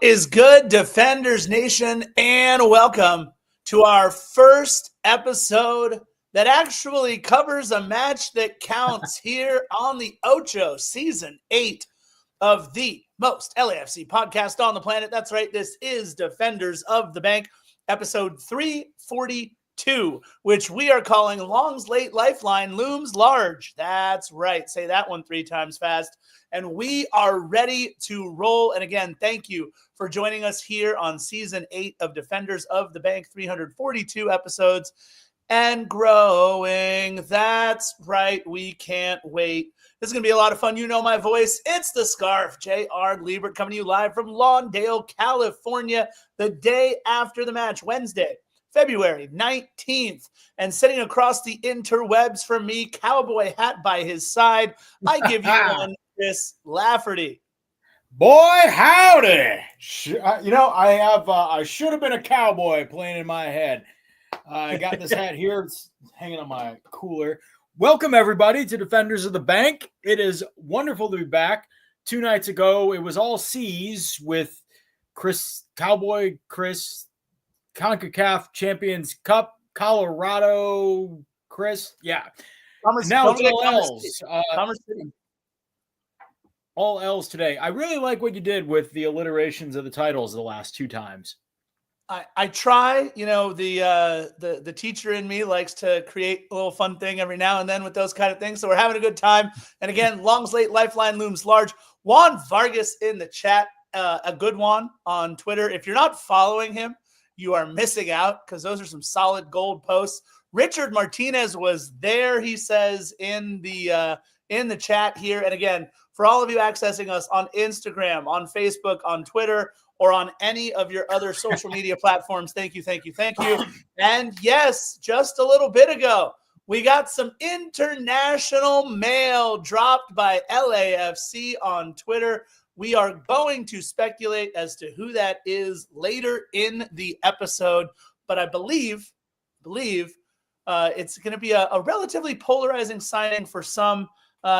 is good, Defenders Nation, and welcome to our first episode that actually covers a match that counts here on the Ocho, Season 8 of the most LAFC podcast on the planet. That's right, this is Defenders of the Bank, episode 342, which we are calling Long's Late Lifeline, Looms Large. That's right, say that one 3 times fast. And we are ready to roll. And again, thank you for joining us here on Season 8 of Defenders of the Bank, 342 episodes and growing. That's right. We can't wait. This is going to be a lot of fun. You know my voice. It's the Scarf, J.R. Liebert, coming to you live from Lawndale, California, the day after the match, Wednesday, February 19th. And sitting across the interwebs from me, cowboy hat by his side, I give you one, Chris Lafferty. Boy, howdy. I should have been a cowboy playing in my head. I got this hat here. It's hanging on my cooler. Welcome, everybody, to Defenders of the Bank. It is wonderful to be back. 2 nights ago, it was all C's with Cowboy Chris, CONCACAF Champions Cup, Colorado Chris. Yeah. Now it's all L's. All L's today. I really like what you did with the alliterations of the titles the last 2 times. I try, the teacher in me likes to create a little fun thing every now and then with those kind of things. So we're having a good time. And again, Long's Late Lifeline Looms Large. Juan Vargas in the chat, a good one on Twitter. If you're not following him, you are missing out because those are some solid gold posts. Richard Martinez was there, he says, in the chat here. And again, for all of you accessing us on Instagram, on Facebook, on Twitter, or on any of your other social media platforms, thank you. And yes, just a little bit ago, we got some international mail dropped by LAFC on Twitter. We are going to speculate as to who that is later in the episode, but I believe it's going to be a relatively polarizing signing for some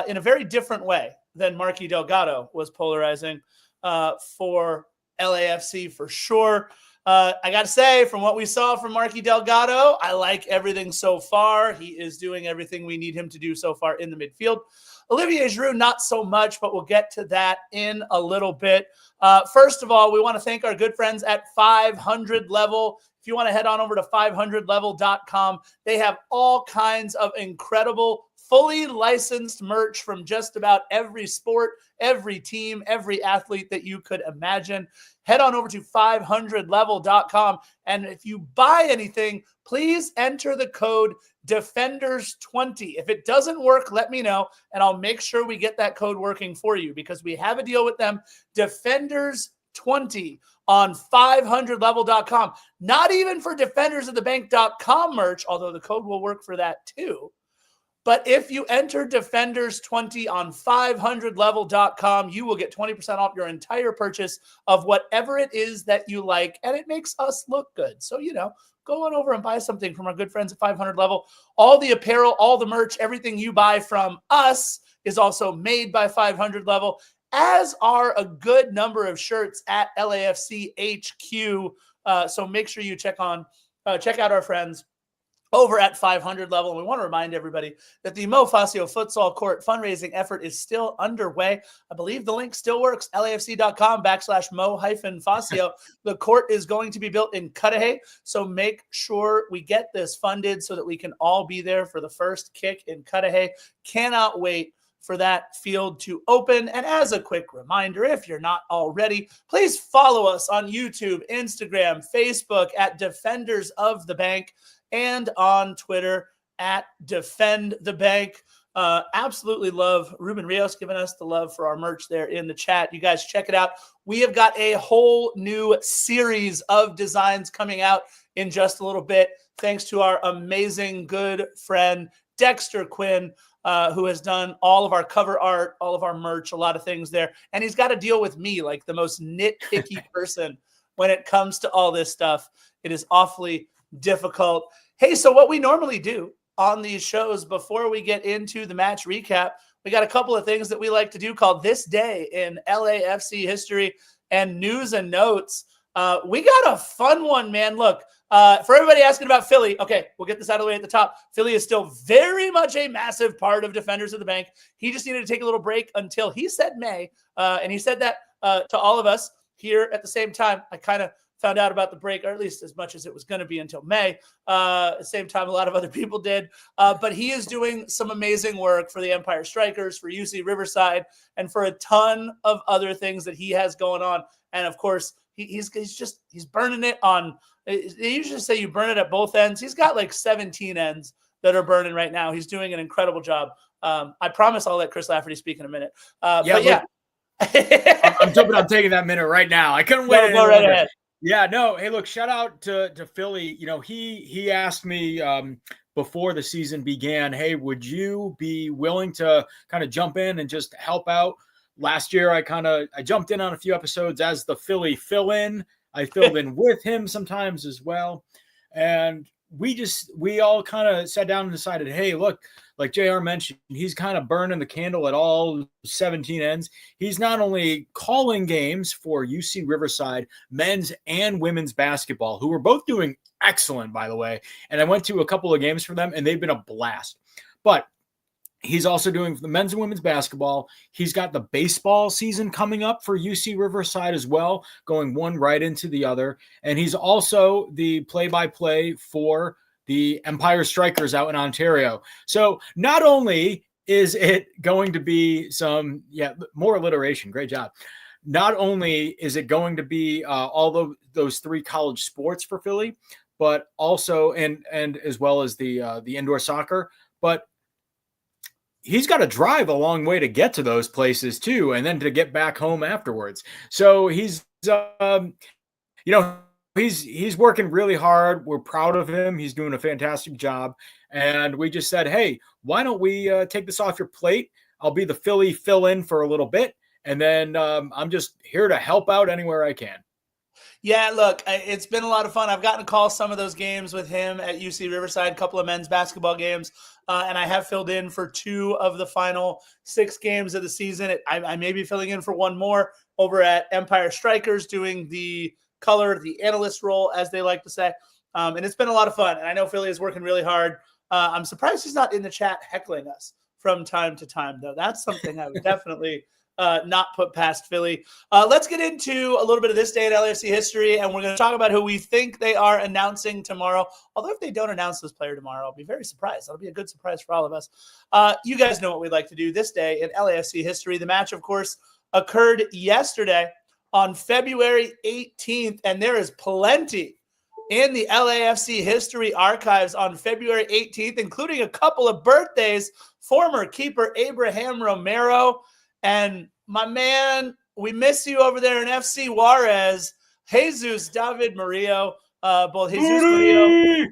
in a very different way than Marky Delgado was polarizing for LAFC for sure. I got to say, from what we saw from Marky Delgado, I like everything so far. He is doing everything we need him to do so far in the midfield. Olivier Giroud, not so much, but we'll get to that in a little bit. First of all, we want to thank our good friends at 500 Level. If you want to head on over to 500level.com, they have all kinds of incredible, fully licensed merch from just about every sport, every team, every athlete that you could imagine. Head on over to 500level.com. And if you buy anything, please enter the code Defenders20. If it doesn't work, let me know, and I'll make sure we get that code working for you because we have a deal with them. Defenders20 on 500level.com. Not even for defendersofthebank.com merch, although the code will work for that too. But if you enter Defenders20 on 500level.com, you will get 20% off your entire purchase of whatever it is that you like, and it makes us look good. So, go on over and buy something from our good friends at 500 Level. All the apparel, all the merch, everything you buy from us is also made by 500 Level, as are a good number of shirts at LAFC HQ. So make sure you check out our friends over at 500 Level. And we want to remind everybody that the Mo Facio Futsal Court fundraising effort is still underway. I believe the link still works, LAFC.com/Mo-Facio. The court is going to be built in Cudahy, so make sure we get this funded so that we can all be there for the first kick in Cudahy. Cannot wait for that field to open. And as a quick reminder, if you're not already, please follow us on YouTube, Instagram, Facebook at Defenders of the Bank, and on Twitter at Defend the Bank. Absolutely love Ruben Rios giving us the love for our merch there in the chat. You guys check it out. We have got a whole new series of designs coming out in just a little bit, thanks to our amazing good friend Dexter Quinn, who has done all of our cover art, all of our merch, a lot of things there. And he's got to deal with me, like the most nitpicky person when it comes to all this stuff. It is awfully difficult. Hey, so what we normally do on these shows before we get into the match recap, we got a couple of things that we like to do called This Day in LAFC History. and news and notes. We got a fun one, man. Look, for everybody asking about Philly, okay, we'll get this out of the way at the top. Philly is still very much a massive part of Defenders of the Bank. He just needed to take a little break until he said May, and he said that to all of us here at the same time. I kind of found out about the break, or at least as much as it was going to be until May. At the same time, a lot of other people did. But he is doing some amazing work for the Empire Strikers, for UC Riverside, and for a ton of other things that he has going on. And of course, he's burning it on. They usually say you burn it at both ends. He's got like 17 ends that are burning right now. He's doing an incredible job. I promise I'll let Chris Lafferty speak in a minute. But yeah. I'm jumping on taking that minute right now. I couldn't wait. Go right ahead. Yeah, no. Hey, look, shout out to Philly. You know, he asked me before the season began, hey, would you be willing to kind of jump in and just help out? Last year, I jumped in on a few episodes as the Philly fill-in. I filled in with him sometimes as well. And we all kind of sat down and decided, hey, look, like JR mentioned, he's kind of burning the candle at all 17 ends. He's not only calling games for UC Riverside men's and women's basketball, who were both doing excellent, by the way. And I went to a couple of games for them, and they've been a blast. But he's also doing the men's and women's basketball. He's got the baseball season coming up for UC Riverside as well, going one right into the other. And he's also the play-by-play for the Empire Strikers out in Ontario. So not only is it going to be more alliteration, great job. Not only is it going to be all of those three college sports for Philly, but also and as well as the indoor soccer, but he's got to drive a long way to get to those places too, and then to get back home afterwards. So he's he's working really hard. We're proud of him. He's doing a fantastic job. And we just said, hey, why don't we take this off your plate? I'll be the Philly fill-in for a little bit. And then I'm just here to help out anywhere I can. Yeah, look, it's been a lot of fun. I've gotten to call some of those games with him at UC Riverside, a couple of men's basketball games, and I have filled in for 2 of the final 6 games of the season. I may be filling in for one more over at Empire Strikers, doing the analyst role, as they like to say, and it's been a lot of fun. And I know Philly is working really hard. I'm surprised he's not in the chat heckling us from time to time, though. That's something I would definitely not put past Philly. Let's get into a little bit of this day in LAFC history, and we're going to talk about who we think they are announcing tomorrow. Although if they don't announce this player tomorrow, I'll be very surprised. That'll be a good surprise for all of us. You guys know what we'd like to do this day in LAFC history. The match, of course, occurred yesterday on February 18th, and there is plenty in the LAFC history archives on February 18th, including a couple of birthdays. Former keeper Abraham Romero, and my man, we miss you over there in FC Juarez, Jesus David Murillo, both Jesus Murillo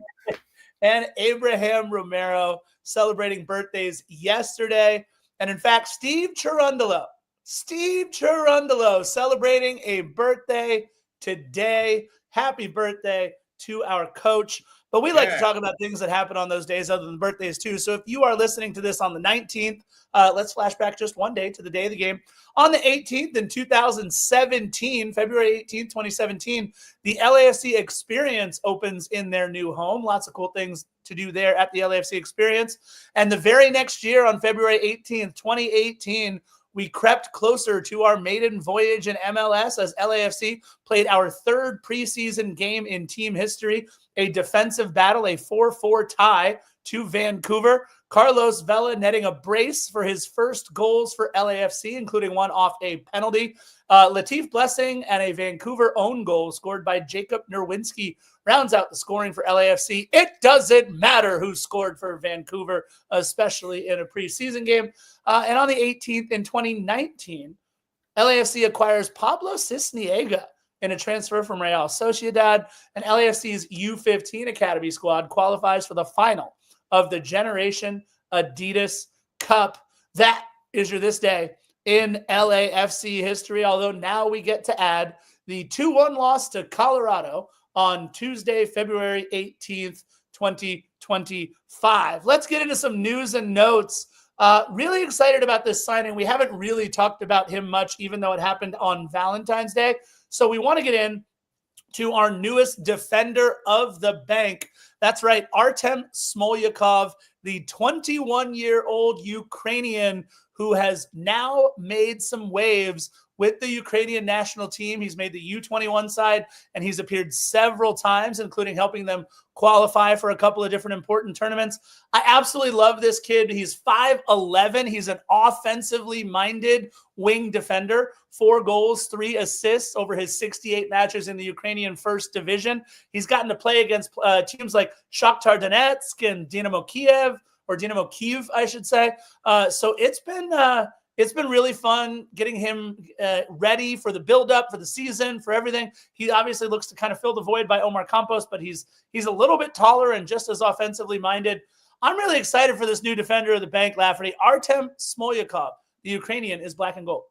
and Abraham Romero celebrating birthdays yesterday. And in fact, Steve Cherundolo celebrating a birthday today. Happy birthday to our coach. But we like to talk about things that happen on those days other than birthdays too. So if you are listening to this on the 19th, let's flash back just one day to the day of the game. On the 18th in 2017, February 18th, 2017, the LAFC Experience opens in their new home. Lots of cool things to do there at the LAFC Experience. And the very next year on February 18th, 2018, we crept closer to our maiden voyage in MLS as LAFC played our 3rd preseason game in team history, a defensive battle, a 4-4 tie to Vancouver. Carlos Vela netting a brace for his first goals for LAFC, including one off a penalty. Latif Blessing and a Vancouver own goal scored by Jacob Nerwinski rounds out the scoring for LAFC. It doesn't matter who scored for Vancouver, especially in a preseason game. And on the 18th in 2019, LAFC acquires Pablo Cisniega in a transfer from Real Sociedad, and LAFC's U15 Academy squad qualifies for the final of the Generation Adidas Cup. That is your this day in LAFC history, although now we get to add the 2-1 loss to Colorado on Tuesday, February 18th, 2025. Let's get into some news and notes. Really excited about this signing. We haven't really talked about him much, even though it happened on Valentine's Day. So we want to get in to our newest defender of the bank. That's right, Artem Smolyakov, the 21-year-old Ukrainian who has now made some waves with the Ukrainian national team. He's made the U21 side, and he's appeared several times, including helping them qualify for a couple of different important tournaments. I absolutely love this kid. He's 5'11". He's an offensively minded wing defender, 4 goals, 3 assists over his 68 matches in the Ukrainian first division. He's gotten to play against teams like Shakhtar Donetsk and Dynamo Kiev, or Dynamo Kyiv, I should say. So it's been really fun getting him ready for the build-up, for the season, for everything. He obviously looks to kind of fill the void by Omar Campos, but he's a little bit taller and just as offensively minded. I'm really excited for this new defender of the bank, Lafferty. Artem Smolyakov, the Ukrainian, is black and gold.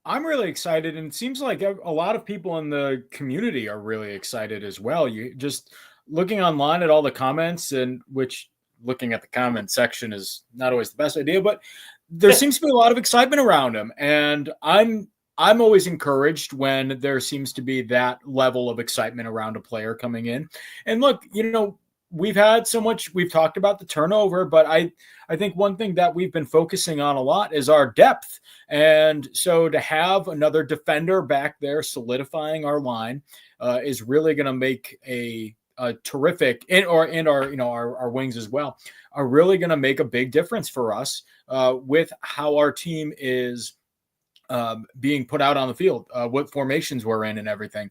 I'm really excited, and it seems like a lot of people in the community are really excited as well. You just looking online at all the comments, and which looking at the comment section is not always the best idea, but there seems to be a lot of excitement around him, and I'm always encouraged when there seems to be that level of excitement around a player coming in. And look, we've had so much, we've talked about the turnover, but I think one thing that we've been focusing on a lot is our depth. And so to have another defender back there solidifying our line is really going to make a terrific, and our wings as well are really going to make a big difference for us with how our team is being put out on the field, what formations we're in and everything.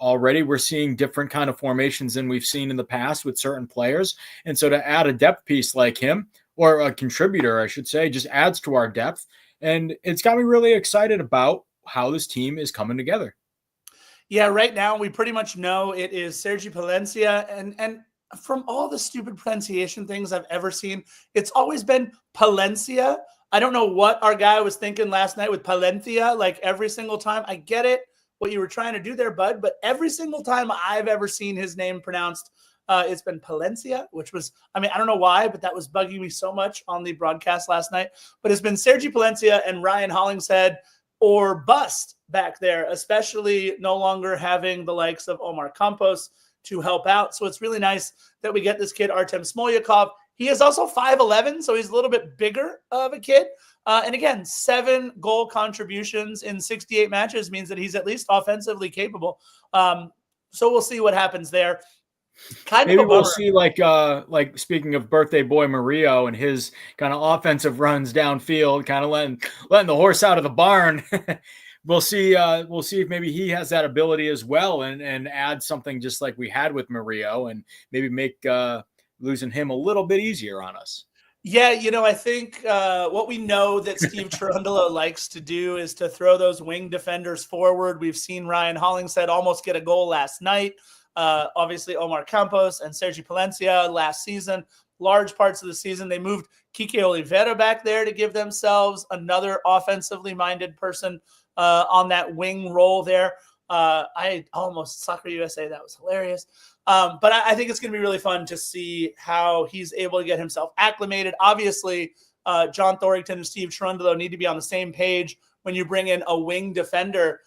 Already we're seeing different kind of formations than we've seen in the past with certain players. And so to add a depth piece like him, or a contributor, I should say, just adds to our depth. And it's got me really excited about how this team is coming together. Yeah, right now we pretty much know it is Sergi Palencia, and from all the stupid pronunciation things I've ever seen, it's always been Palencia. I don't know what our guy was thinking last night with Palencia, like every single time. I get it, what you were trying to do there, bud, but every single time I've ever seen his name pronounced, it's been Palencia, which was, I don't know why, but that was bugging me so much on the broadcast last night. But it's been Sergi Palencia and Ryan Hollingshead or bust back there, especially no longer having the likes of Omar Campos to help out. So it's really nice that we get this kid, Artem Smolyakov. He is also 5'11", so he's a little bit bigger of a kid. And again, 7 goal contributions in 68 matches means that he's at least offensively capable. So we'll see what happens there. Maybe we'll see, like speaking of birthday boy Murillo and his kind of offensive runs downfield, kind of letting the horse out of the barn. We'll see if maybe he has that ability as well, and add something just like we had with Murillo, and maybe make losing him a little bit easier on us. Yeah, I think what we know that Steve Cherundolo likes to do is to throw those wing defenders forward. We've seen Ryan Hollingshead almost get a goal last night. Obviously, Omar Campos and Sergi Palencia last season, large parts of the season. They moved Kike Oliveira back there to give themselves another offensively minded person on that wing role there. I almost Soccer USA. That was hilarious. But I think it's going to be really fun to see how he's able to get himself acclimated. Obviously, John Thorrington and Steve Cherundolo need to be on the same page when you bring in a wing defender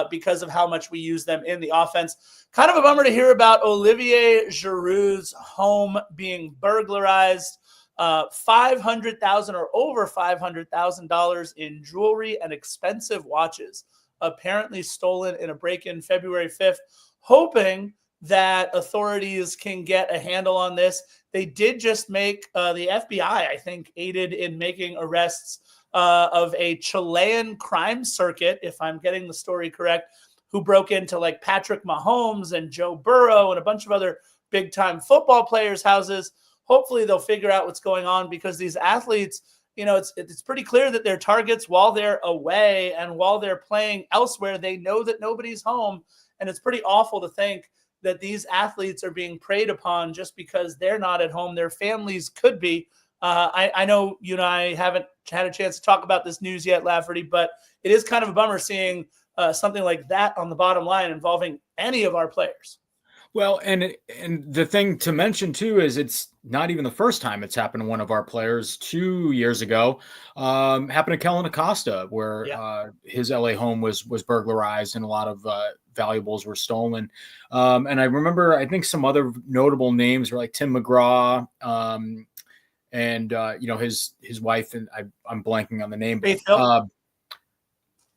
because of how much we use them in the offense. Kind of a bummer to hear about Olivier Giroud's home being burglarized. $500,000 or over $500,000 in jewelry and expensive watches apparently stolen in a break-in February 5th, hoping that authorities can get a handle on this. They did just make the FBI, I think, aided in making arrests of a Chilean crime circuit, if I'm getting the story correct, who broke into like Patrick Mahomes and Joe Burrow and a bunch of other big-time football players' houses. Hopefully they'll figure out what's going on, because these athletes, it's pretty clear that they're targets while they're away, and while they're playing elsewhere, they know that nobody's home. And it's pretty awful to think that these athletes are being preyed upon just because they're not at home. Their families could be. I know you and I haven't had a chance to talk about this news yet, Lafferty, but it is kind of a bummer seeing something like that on the bottom line involving any of our players. Well, and the thing to mention too is it's not even the first time it's happened to one of our players. 2 years ago, happened to Kellen Acosta, where Yeah. his LA home was burglarized and a lot of valuables were stolen. And I remember, I think some other notable names were like Tim McGraw, and his wife, and I'm blanking on the name. Faith Hill?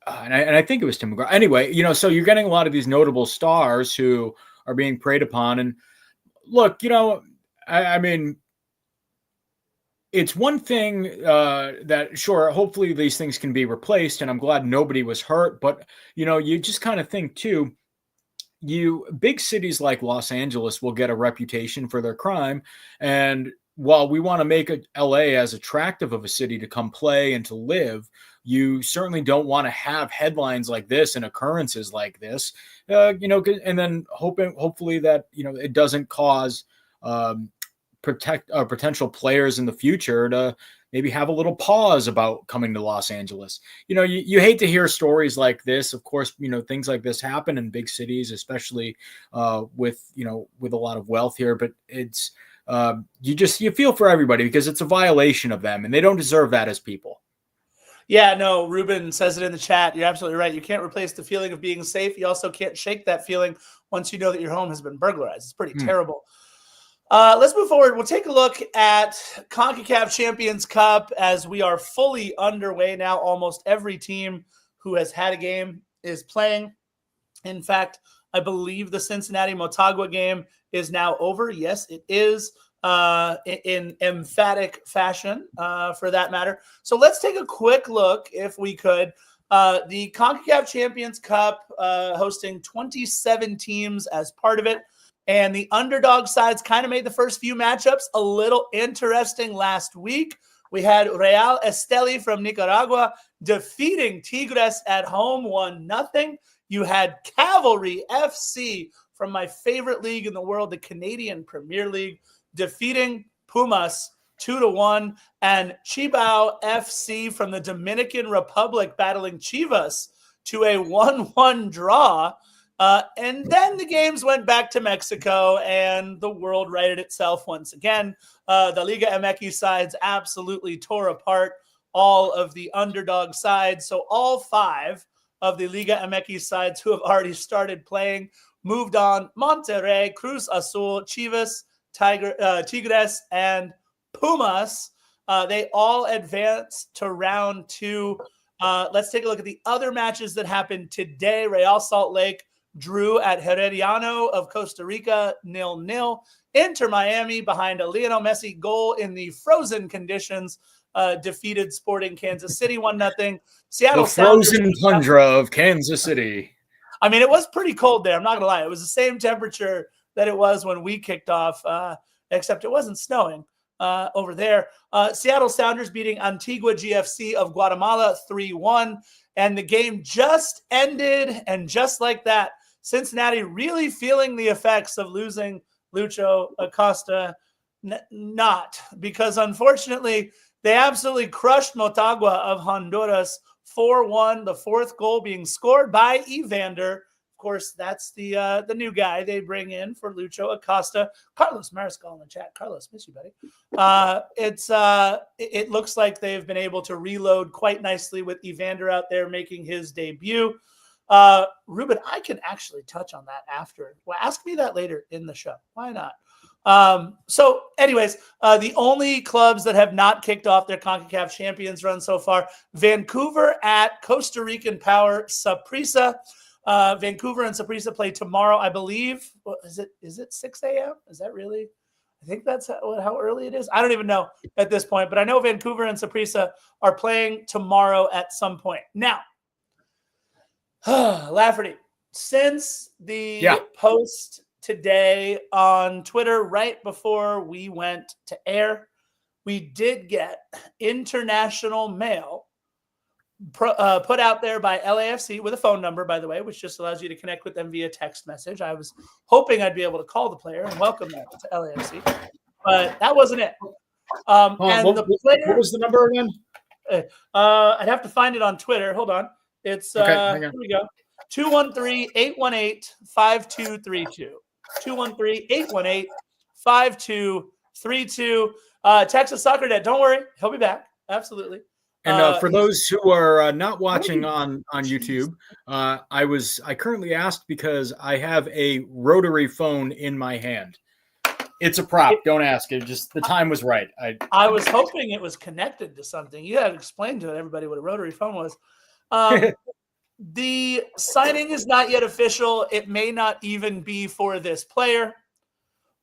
And I think it was Tim McGraw. Anyway, so you're getting a lot of these notable stars who are being preyed upon. And look, I mean, it's one thing that, sure, hopefully these things can be replaced, and I'm glad nobody was hurt. But, you just kind of think too, big cities like Los Angeles will get a reputation for their crime. And while we want to make LA as attractive of a city to come play and to live, you certainly don't want to have headlines like this and occurrences like this, and then hopefully that, it doesn't cause potential players in the future to maybe have a little pause about coming to Los Angeles. You hate to hear stories like this. Of course, things like this happen in big cities, especially with a lot of wealth here, but it's you feel for everybody because it's a violation of them and they don't deserve that as people. Yeah, no, Ruben says it in the chat. You're absolutely right. You can't replace the feeling of being safe. You also can't shake that feeling once you know that your home has been burglarized. It's pretty terrible. Let's move forward. We'll take a look at CONCACAF Champions Cup as we are fully underway now. Almost every team who has had a game is playing. In fact, I believe the Cincinnati Motagua game is now over. Yes, it is. In emphatic fashion, for that matter. So let's take a quick look, if we could. The CONCACAF Champions Cup hosting 27 teams as part of it. And the underdog sides kind of made the first few matchups a little interesting last week. We had Real Esteli from Nicaragua defeating Tigres at home 1-0. You had Cavalry FC from my favorite league in the world, the Canadian Premier League, defeating Pumas 2-1, and Chibao FC from the Dominican Republic battling Chivas to a 1-1 draw. And then the games went back to Mexico, and the world righted itself once again. The Liga MX sides absolutely tore apart all of the underdog sides. So all 5 of the Liga MX sides who have already started playing moved on. Monterrey, Cruz Azul, Chivas, Tigres, and Pumas. They all advanced to round 2. Let's take a look at the other matches that happened today. Real Salt Lake drew at Herediano of Costa Rica 0-0. Inter Miami, behind a Lionel Messi goal in the frozen conditions, defeated Sporting Kansas City 1-0. Seattle the frozen tundra of Kansas City. I mean, it was pretty cold there. I'm not going to lie. It was the same temperature that it was when we kicked off, except it wasn't snowing over there. Seattle Sounders beating Antigua GFC of Guatemala 3-1. And the game just ended. And just like that, Cincinnati really feeling the effects of losing Lucho Acosta. Not, because unfortunately, they absolutely crushed Motagua of Honduras 4-1. The 4th goal being scored by Evander. Of course, that's the new guy they bring in for Lucho Acosta. Carlos Mariscal in the chat. Carlos, miss you, buddy. It looks like they've been able to reload quite nicely with Evander out there making his debut. Ruben, I can actually touch on that after. Well, ask me that later in the show. Why not? So anyways, the only clubs that have not kicked off their CONCACAF Champions run so far, Vancouver at Costa Rican Power Saprissa. Vancouver and Saprissa play tomorrow, I believe. Is it 6 a.m.? Is that really? I think that's how early it is. I don't even know at this point, but I know Vancouver and Saprissa are playing tomorrow at some point. Now, Lafferty, since the post today on Twitter right before we went to air, we did get international mail put out there by LAFC with a phone number, by the way, which just allows you to connect with them via text message. I was hoping I'd be able to call the player and welcome them to LAFC, but that wasn't it. What was the number again? I'd have to find it on Twitter. Hold on. It's here we go. 213-818-5232. 213-818-5232. Texas Soccer Dad, don't worry, he'll be back. Absolutely. And for those who are not watching on YouTube, I currently asked because I have a rotary phone in my hand. It's a prop. Don't ask. It just the time was right. I was hoping it was connected to something. You had to explain to everybody what a rotary phone was. The signing is not yet official. It may not even be for this player,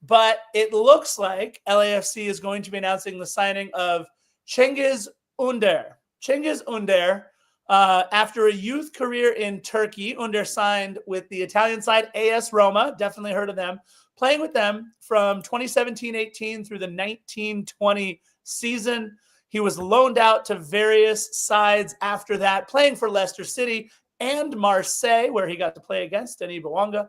but it looks like LAFC is going to be announcing the signing of Cengiz Ünder. Cengiz Ünder, after a youth career in Turkey, Ünder signed with the Italian side AS Roma. Definitely heard of them. Playing with them from 2017-18 through the 19-20 season. He was loaned out to various sides after that, playing for Leicester City and Marseille, where he got to play against Denis Bouanga,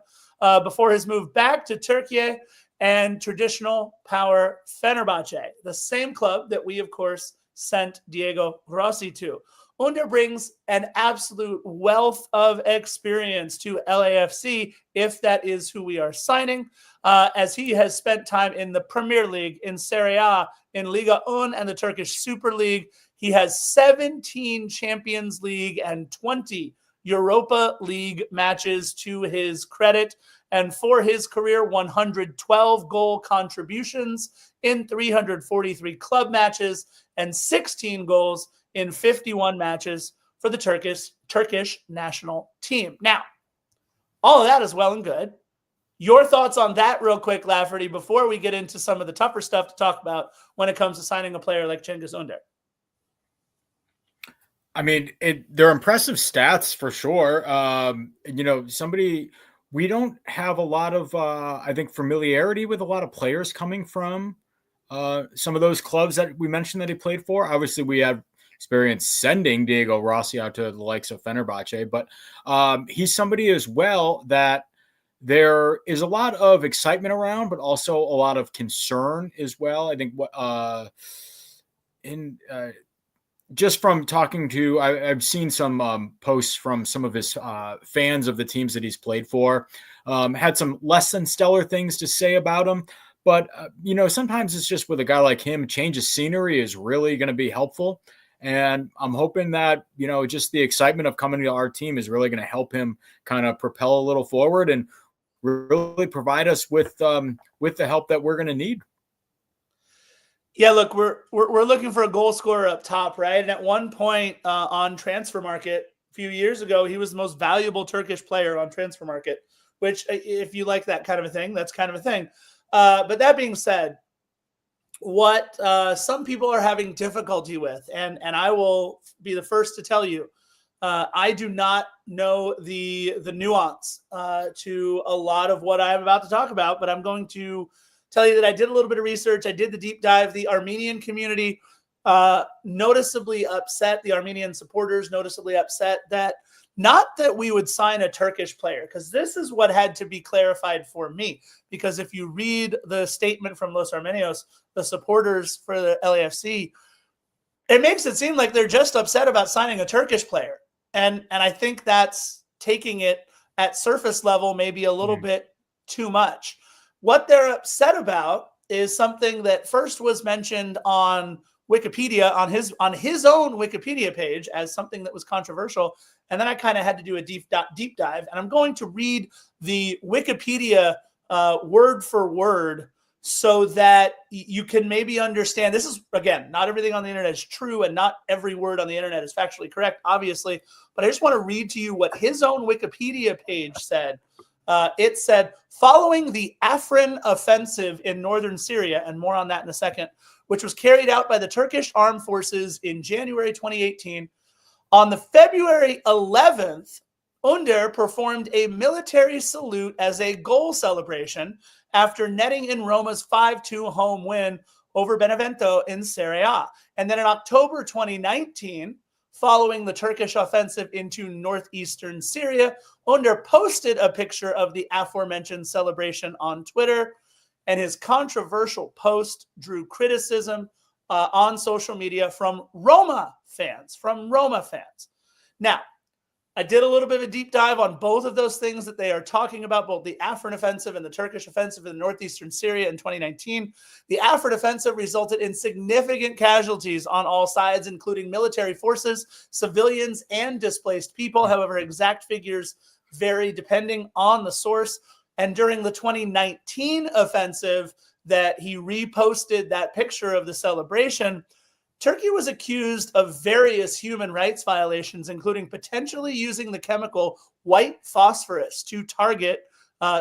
before his move back to Turkey and traditional power Fenerbahce, the same club that we, of course, sent Diego Rossi to. Ünder brings an absolute wealth of experience to LAFC, if that is who we are signing, as he has spent time in the Premier League, in Serie A, in Liga 1, and the Turkish Super League. He has 17 Champions League and 20 Europa League matches to his credit. And for his career, 112 goal contributions in 343 club matches and 16 goals in 51 matches for the Turkish national team. Now, all of that is well and good. Your thoughts on that real quick, Lafferty, before we get into some of the tougher stuff to talk about when it comes to signing a player like Cengiz Ünder. I mean, they're impressive stats for sure. We don't have a lot of, I think, familiarity with a lot of players coming from some of those clubs that we mentioned that he played for. Obviously, we have experience sending Diego Rossi out to the likes of Fenerbahce, but he's somebody as well that there is a lot of excitement around, but also a lot of concern as well. I think just from talking to, I've seen some posts from some of his fans of the teams that he's played for, had some less than stellar things to say about him. But, sometimes it's just with a guy like him, a change of scenery is really going to be helpful. And I'm hoping that, just the excitement of coming to our team is really going to help him kind of propel a little forward and really provide us with the help that we're going to need. Yeah, look, we're looking for a goal scorer up top, right? And at one point on Transfer Market a few years ago, he was the most valuable Turkish player on Transfer Market, which if you like that kind of a thing, that's kind of a thing. But that being said, what some people are having difficulty with, and I will be the first to tell you, I do not know the nuance to a lot of what I'm about to talk about, but I'm going to tell you that I did a little bit of research. I did the deep dive. The Armenian community noticeably upset, the Armenian supporters noticeably upset that not that we would sign a Turkish player, because this is what had to be clarified for me. Because if you read the statement from Los Armenios, the supporters for the LAFC, it makes it seem like they're just upset about signing a Turkish player. And I think that's taking it at surface level maybe a little bit too much. What they're upset about is something that first was mentioned on Wikipedia, on his own Wikipedia page, as something that was controversial. And then I kind of had to do a deep dive. And I'm going to read the Wikipedia word for word so that you can maybe understand. This is, again, not everything on the internet is true and not every word on the internet is factually correct, obviously. But I just want to read to you what his own Wikipedia page said. It said, following the Afrin offensive in northern Syria, and more on that in a second, which was carried out by the Turkish armed forces in January 2018, on the February 11th, Ünder performed a military salute as a goal celebration after netting in Roma's 5-2 home win over Benevento in Serie A. And then in October 2019, following the Turkish offensive into northeastern Syria, Ünder posted a picture of the aforementioned celebration on Twitter, and his controversial post drew criticism on social media from Roma fans. Now, I did a little bit of a deep dive on both of those things that they are talking about, both the Afrin offensive and the Turkish offensive in northeastern Syria in 2019. The Afrin offensive resulted in significant casualties on all sides, including military forces, civilians, and displaced people. However, exact figures vary depending on the source. And during the 2019 offensive that he reposted that picture of the celebration, Turkey was accused of various human rights violations, including potentially using the chemical white phosphorus to target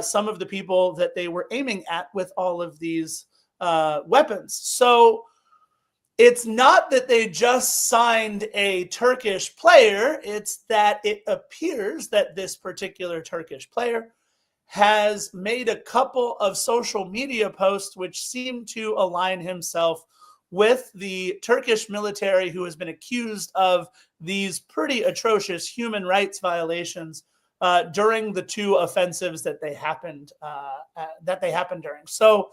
some of the people that they were aiming at with all of these weapons. So it's not that they just signed a Turkish player. It's that it appears that this particular Turkish player has made a couple of social media posts which seem to align himself with the Turkish military, who has been accused of these pretty atrocious human rights violations during the two offensives that they happened during. So,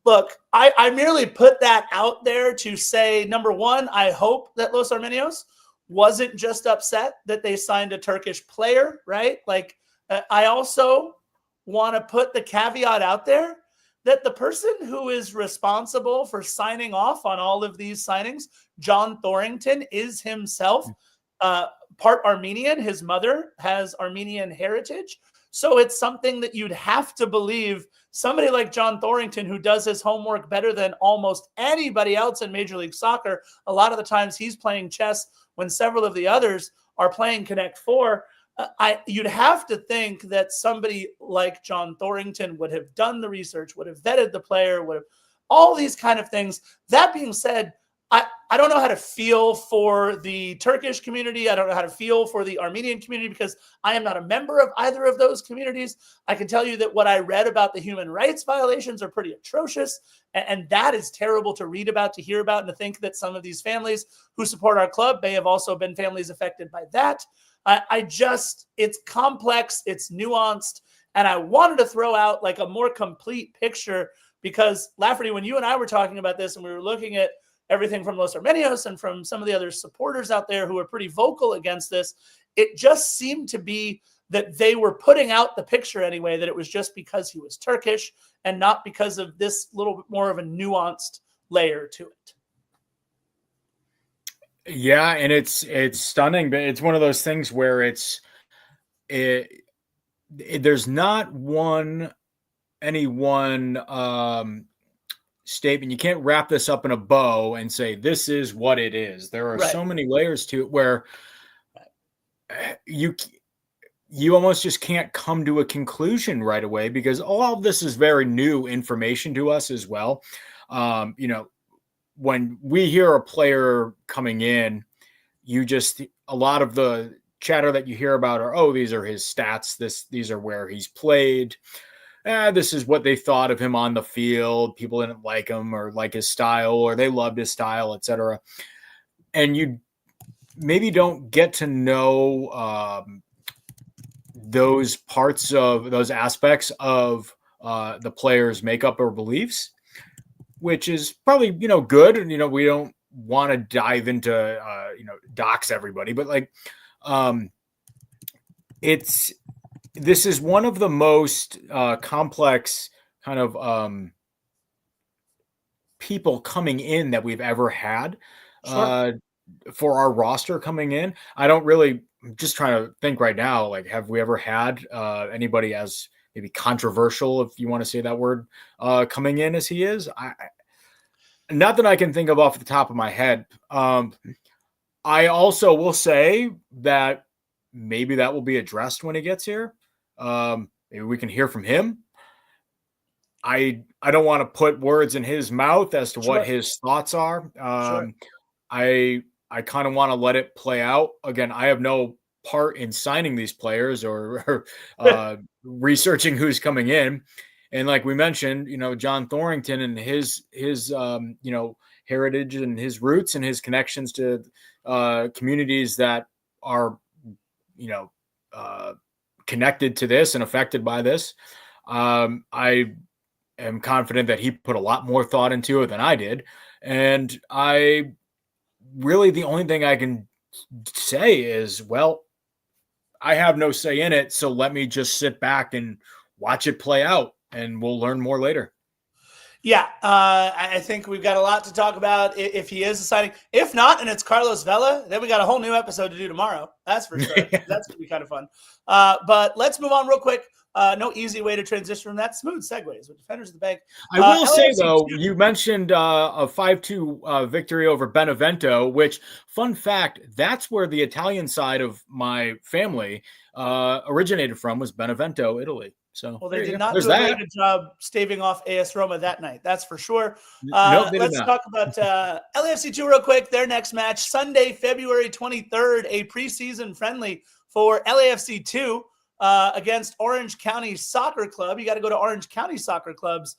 look, I merely put that out there to say, number one, I hope that Los Armenios wasn't just upset that they signed a Turkish player, right? Like, I also want to put the caveat out there that the person who is responsible for signing off on all of these signings, John Thorrington, is himself part Armenian. His mother has Armenian heritage. So it's something that you'd have to believe somebody like John Thorrington, who does his homework better than almost anybody else in Major League Soccer. A lot of the times he's playing chess when several of the others are playing Connect Four. You'd have to think that somebody like John Thorrington would have done the research, would have vetted the player, would have all these kind of things. That being said, I don't know how to feel for the Turkish community. I don't know how to feel for the Armenian community because I am not a member of either of those communities. I can tell you that what I read about the human rights violations are pretty atrocious. And that is terrible to read about, to hear about, and to think that some of these families who support our club may have also been families affected by that. It's complex, it's nuanced, and I wanted to throw out like a more complete picture because, Lafferty, when you and I were talking about this and we were looking at everything from Los Armenios and from some of the other supporters out there who are pretty vocal against this, it just seemed to be that they were putting out the picture anyway, that it was just because he was Turkish and not because of this little bit more of a nuanced layer to it. Yeah, and it's stunning, but it's one of those things where there's not any one statement. You can't wrap this up in a bow and say this is what it is. There are so many layers to it where you almost just can't come to a conclusion right away because all of this is very new information to us as well. When we hear a player coming in, a lot of the chatter that you hear about are, oh, these are his stats. These are where he's played. This is what they thought of him on the field. People didn't like him or like his style, or they loved his style, etc. And you maybe don't get to know those aspects of the player's makeup or beliefs, which is probably, good. And, we don't want to dive into, dox everybody, but this is one of the most complex kind of people coming in that we've ever had for our roster coming in. I'm just trying to think right now, have we ever had anybody as maybe controversial, if you want to say that word, coming in as he is? Not that I can think of off the top of my head. I also will say that maybe that will be addressed when he gets here. Maybe we can hear from him. I don't want to put words in his mouth as to what his thoughts are. I kind of want to let it play out. Again, I have no part in signing these players or researching who's coming in. And like we mentioned, John Thorrington and his heritage and his roots and his connections to communities that are, connected to this and affected by this. I am confident that he put a lot more thought into it than I did. And the only thing I can say is, well, I have no say in it. So let me just sit back and watch it play out, and we'll learn more later. Yeah, I think we've got a lot to talk about if he is deciding. If not, and it's Carlos Vela, then we got a whole new episode to do tomorrow. That's for sure. That's going to be kind of fun. But let's move on real quick. No easy way to transition from that. Smooth segues with Defenders of the Bank. I will say, LAFC though, 2. you mentioned a 5-2 victory over Benevento, which, fun fact, that's where the Italian side of my family originated from, was Benevento, Italy. So, Well, they did not do a very good job staving off AS Roma that night. That's for sure. Nope, they did Let's not. talk about LAFC 2 real quick. Their next match, Sunday, February 23rd, a preseason friendly for LAFC 2 against Orange County Soccer Club. You got to go to Orange County Soccer Club's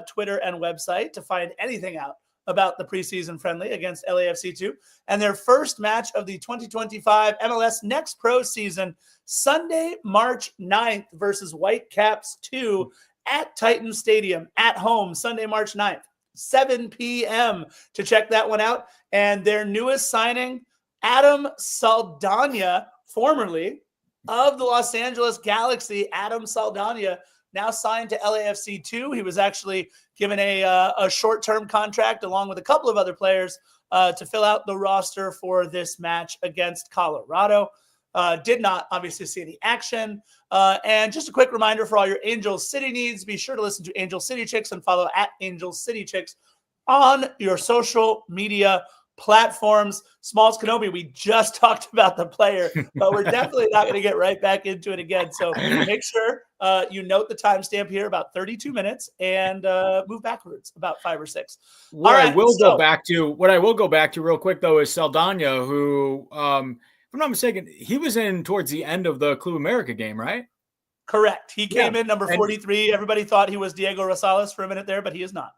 Twitter and website to find anything out about the preseason friendly against LAFC 2. And their first match of the 2025 MLS Next Pro season, Sunday, March 9th versus Whitecaps 2 at Titan Stadium at home, Sunday, March 9th, 7 p.m. to check that one out. And their newest signing, Adam Saldana, formerly of the Los Angeles Galaxy, Adam Saldana, now signed to LAFC 2. He was actually given a short-term contract along with a couple of other players to fill out the roster for this match against Colorado. Did not obviously see any action. And just a quick reminder for all your Angel City needs, be sure to listen to Angel City Chicks and follow at Angel City Chicks on your social media platforms. Smalls Kenobi, we just talked about the player, but we're definitely not going to get right back into it again. So make sure you note the timestamp here, about 32 minutes, and move backwards about 5 or 6. What I will go back to real quick, though, is Saldana, who, if I'm not mistaken, he was in towards the end of the Club America game, right? Correct. He came in number 43. Everybody thought he was Diego Rosales for a minute there, but he is not.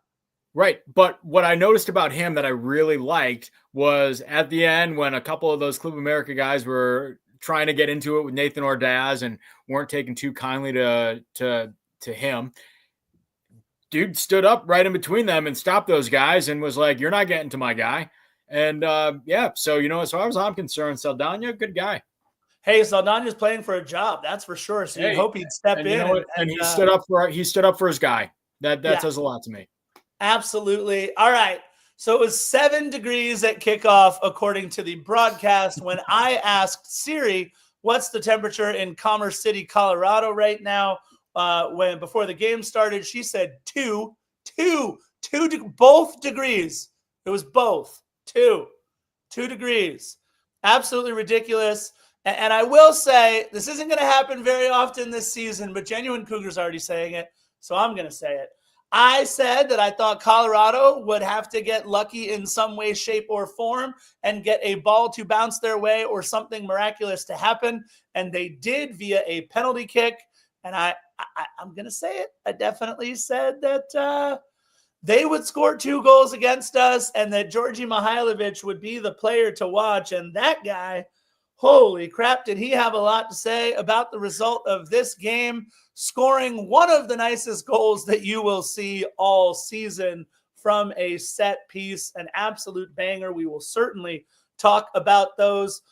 Right. But what I noticed about him that I really liked was at the end, when a couple of those Club America guys were trying to get into it with Nathan Ordaz and weren't taking too kindly to him, dude stood up right in between them and stopped those guys and was like, "You're not getting to my guy." And so, as far as I'm concerned, Saldana, good guy. Hey, Saldana's playing for a job, that's for sure. So you hope he'd step in. And he stood up for his guy. That says a lot to me. Absolutely. All right. So it was 7 degrees at kickoff, according to the broadcast. When I asked Siri, what's the temperature in Commerce City, Colorado right now? Before the game started, she said both degrees. It was both 2 degrees. Absolutely ridiculous. And I will say, this isn't going to happen very often this season, but Genuine Cougar's already saying it, so I'm going to say it. I said that I thought Colorado would have to get lucky in some way, shape, or form and get a ball to bounce their way or something miraculous to happen. And they did via a penalty kick. And I'm going to say it. I definitely said that they would score 2 goals against us and that Georgi Mihailovic would be the player to watch. And that guy, holy crap, did he have a lot to say about the result of this game, scoring one of the nicest goals that you will see all season from a set piece, an absolute banger. We will certainly talk about those.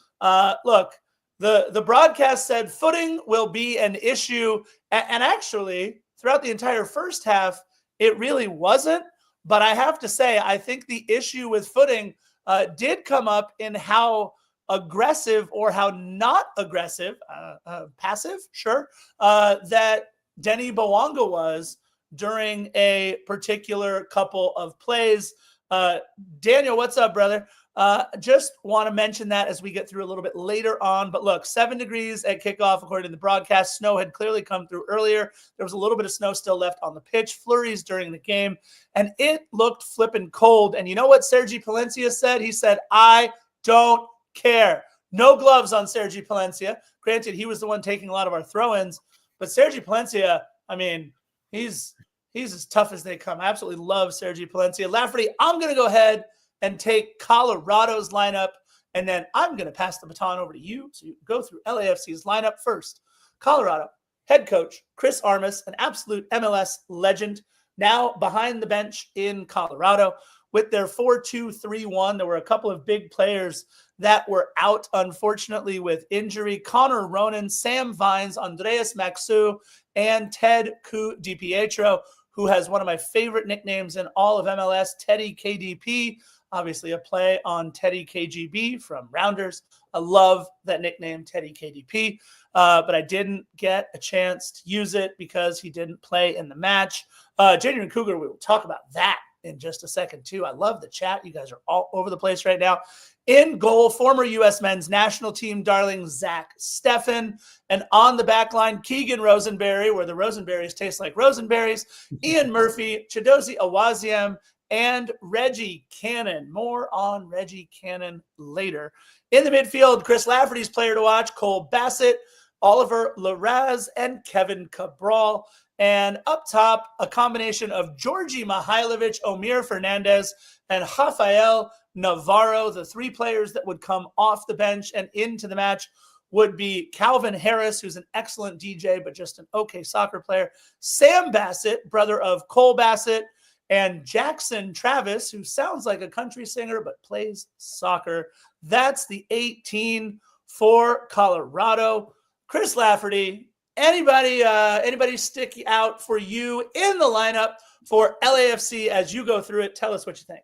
Look, the broadcast said footing will be an issue, and actually, throughout the entire first half, it really wasn't. But I have to say, I think the issue with footing did come up in how aggressive or how not aggressive, passive, sure, that Denny Bawanga was during a particular couple of plays. Daniel, what's up, brother? Just want to mention that as we get through a little bit later on. But look, 7 degrees at kickoff, according to the broadcast. Snow had clearly come through earlier. There was a little bit of snow still left on the pitch, flurries during the game, and it looked flipping cold. And you know what Sergi Palencia said? He said, I don't care. No gloves on Sergi Palencia. Granted, he was the one taking a lot of our throw-ins, but Sergi Palencia, I mean, he's as tough as they come. I absolutely love Sergi Palencia. Lafferty, I'm going to go ahead and take Colorado's lineup, and then I'm going to pass the baton over to you so you can go through LAFC's lineup first. Colorado, head coach Chris Armas, an absolute MLS legend, now behind the bench in Colorado with their 4-2-3-1. There were a couple of big players that were out, unfortunately, with injury. Connor Ronan, Sam Vines, Andreas Maxu, and Ted DiPietro, who has one of my favorite nicknames in all of MLS, Teddy KDP. Obviously, a play on Teddy KGB from Rounders. I love that nickname, Teddy KDP, but I didn't get a chance to use it because he didn't play in the match. January Cougar, we will talk about that in just a second, too. I love the chat. You guys are all over the place right now. In goal, former U.S. men's national team darling Zach Steffen. And on the back line, Keegan Rosenberry, where the Rosenberries taste like Rosenberries, Ian Murphy, Chidozie Awaziem, and Reggie Cannon. More on Reggie Cannon later. In the midfield, Chris Lafferty's player to watch, Cole Bassett, Oliver Larraz, and Kevin Cabral. And up top, a combination of Georgi Mihailovic, Omir Fernandez, and Rafael Navarro. The three players that would come off the bench and into the match would be Calvin Harris, who's an excellent DJ, but just an okay soccer player, Sam Bassett, brother of Cole Bassett, and Jackson Travis, who sounds like a country singer but plays soccer. That's the 18 for Colorado. Chris Lafferty, anybody stick out for you in the lineup for LAFC as you go through it? Tell us what you think.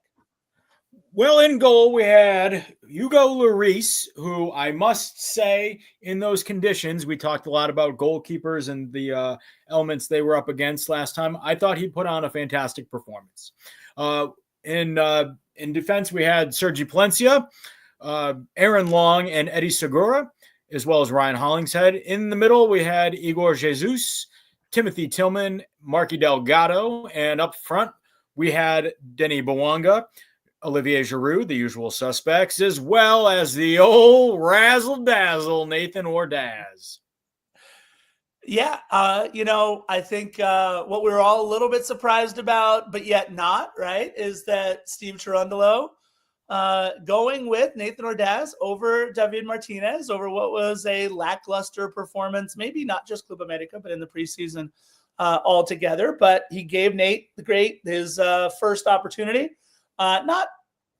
Well, in goal, we had Hugo Lloris, who I must say, in those conditions, we talked a lot about goalkeepers and the elements they were up against last time. I thought he put on a fantastic performance. In defense, we had Sergi Palencia, Aaron Long, and Eddie Segura, as well as Ryan Hollingshead. In the middle, we had Igor Jesus, Timothy Tillman, Marky Delgado, and up front, we had Denis Bouanga, Olivier Giroud, the usual suspects, as well as the old razzle-dazzle Nathan Ordaz. Yeah, I think what we were all a little bit surprised about, but yet not, right, is that Steve Cherundolo going with Nathan Ordaz over David Martinez over what was a lackluster performance, maybe not just Club America, but in the preseason altogether. But he gave Nate the Great his first opportunity. Not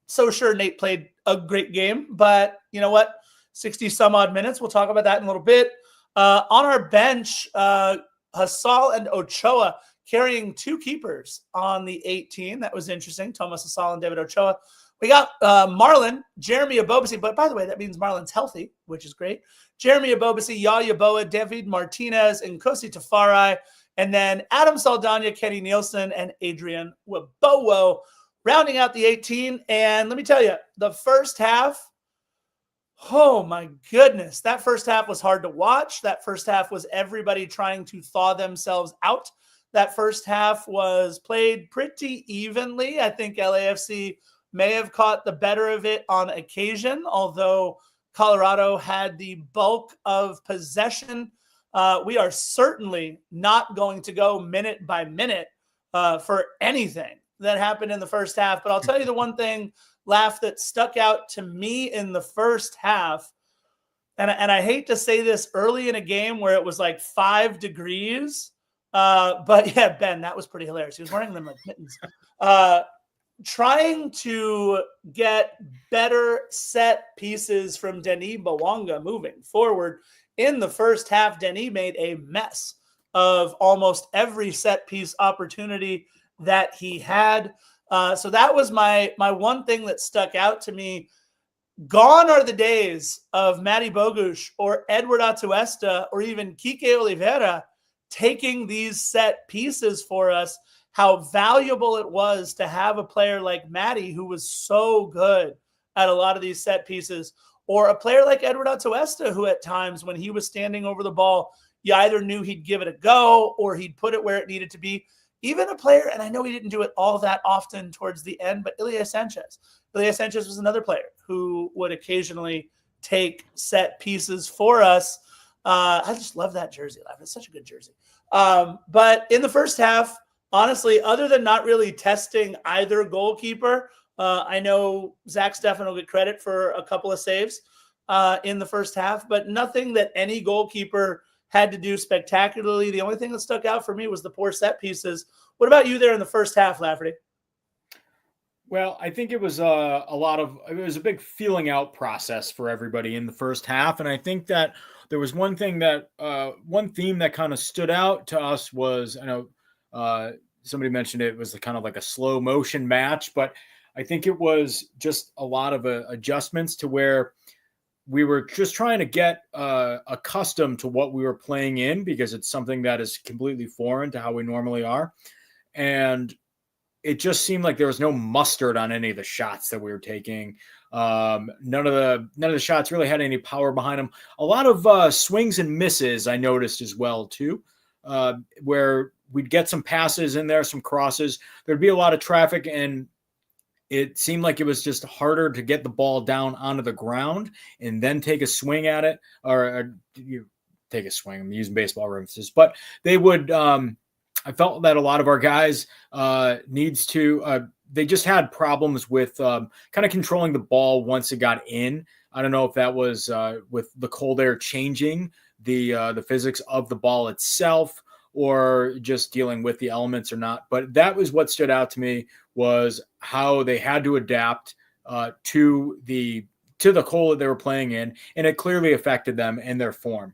so sure Nate played a great game, but you know what? 60 some odd minutes. We'll talk about that in a little bit. On our bench, Hassal and Ochoa carrying two keepers on the 18. That was interesting. Thomas Hassal and David Ochoa. We got Marlon, Jeremy Abobasi, but by the way, that means Marlon's healthy, which is great. Jeremy Abobasi, Yaya Boa, David Martinez, and Kosi Tafari, and then Adam Saldana, Kenny Nielsen, and Adrian Wabowo rounding out the 18. And let me tell you, the first half, oh my goodness, that first half was hard to watch. That first half was everybody trying to thaw themselves out. That first half was played pretty evenly. I think LAFC may have caught the better of it on occasion, although Colorado had the bulk of possession. We are certainly not going to go minute by minute for anything that happened in the first half. But I'll tell you the one thing, Laugh, that stuck out to me in the first half, and I hate to say this early in a game where it was like 5 degrees, but yeah, Ben, that was pretty hilarious. He was wearing them like mittens. Trying to get better set pieces from Denis Bouanga moving forward. In the first half, Denis made a mess of almost every set piece opportunity that he had. So that was my one thing that stuck out to me. Gone are the days of Matty Bogusz or Edward Atuesta or even Kike Oliveira taking these set pieces for us. How valuable it was to have a player like Matty, who was so good at a lot of these set pieces, or a player like Edward Atuesta, who at times when he was standing over the ball, you either knew he'd give it a go or he'd put it where it needed to be. Even a player, and I know he didn't do it all that often towards the end, but Ilya Sanchez. Ilya Sanchez was another player who would occasionally take set pieces for us. I just love that jersey. It's such a good jersey. But in the first half, honestly, other than not really testing either goalkeeper, I know Zach Steffen will get credit for a couple of saves in the first half, but nothing that any goalkeeper had to do spectacularly. The only thing that stuck out for me was the poor set pieces. What about you there in the first half, Lafferty? Well, I think it was it was a big feeling out process for everybody in the first half. And I think that there was one thing that, one theme that kind of stood out to us was, I know somebody mentioned it was kind of like a slow motion match, but I think it was just a lot of adjustments to where we were just trying to get accustomed to what we were playing in, because it's something that is completely foreign to how we normally are. And it just seemed like there was no mustard on any of the shots that we were taking. None of the shots really had any power behind them. A lot of swings and misses I noticed as well too, where we'd get some passes in there, some crosses. There'd be a lot of traffic, and it seemed like it was just harder to get the ball down onto the ground and then take a swing at it, or you take a swing. I'm using baseball references, but they would. I felt that a lot of our guys they just had problems with kind of controlling the ball once it got in. I don't know if that was with the cold air changing the physics of the ball itself, or just dealing with the elements or not. But that was what stood out to me, was how they had to adapt to the cold that they were playing in, and it clearly affected them in their form.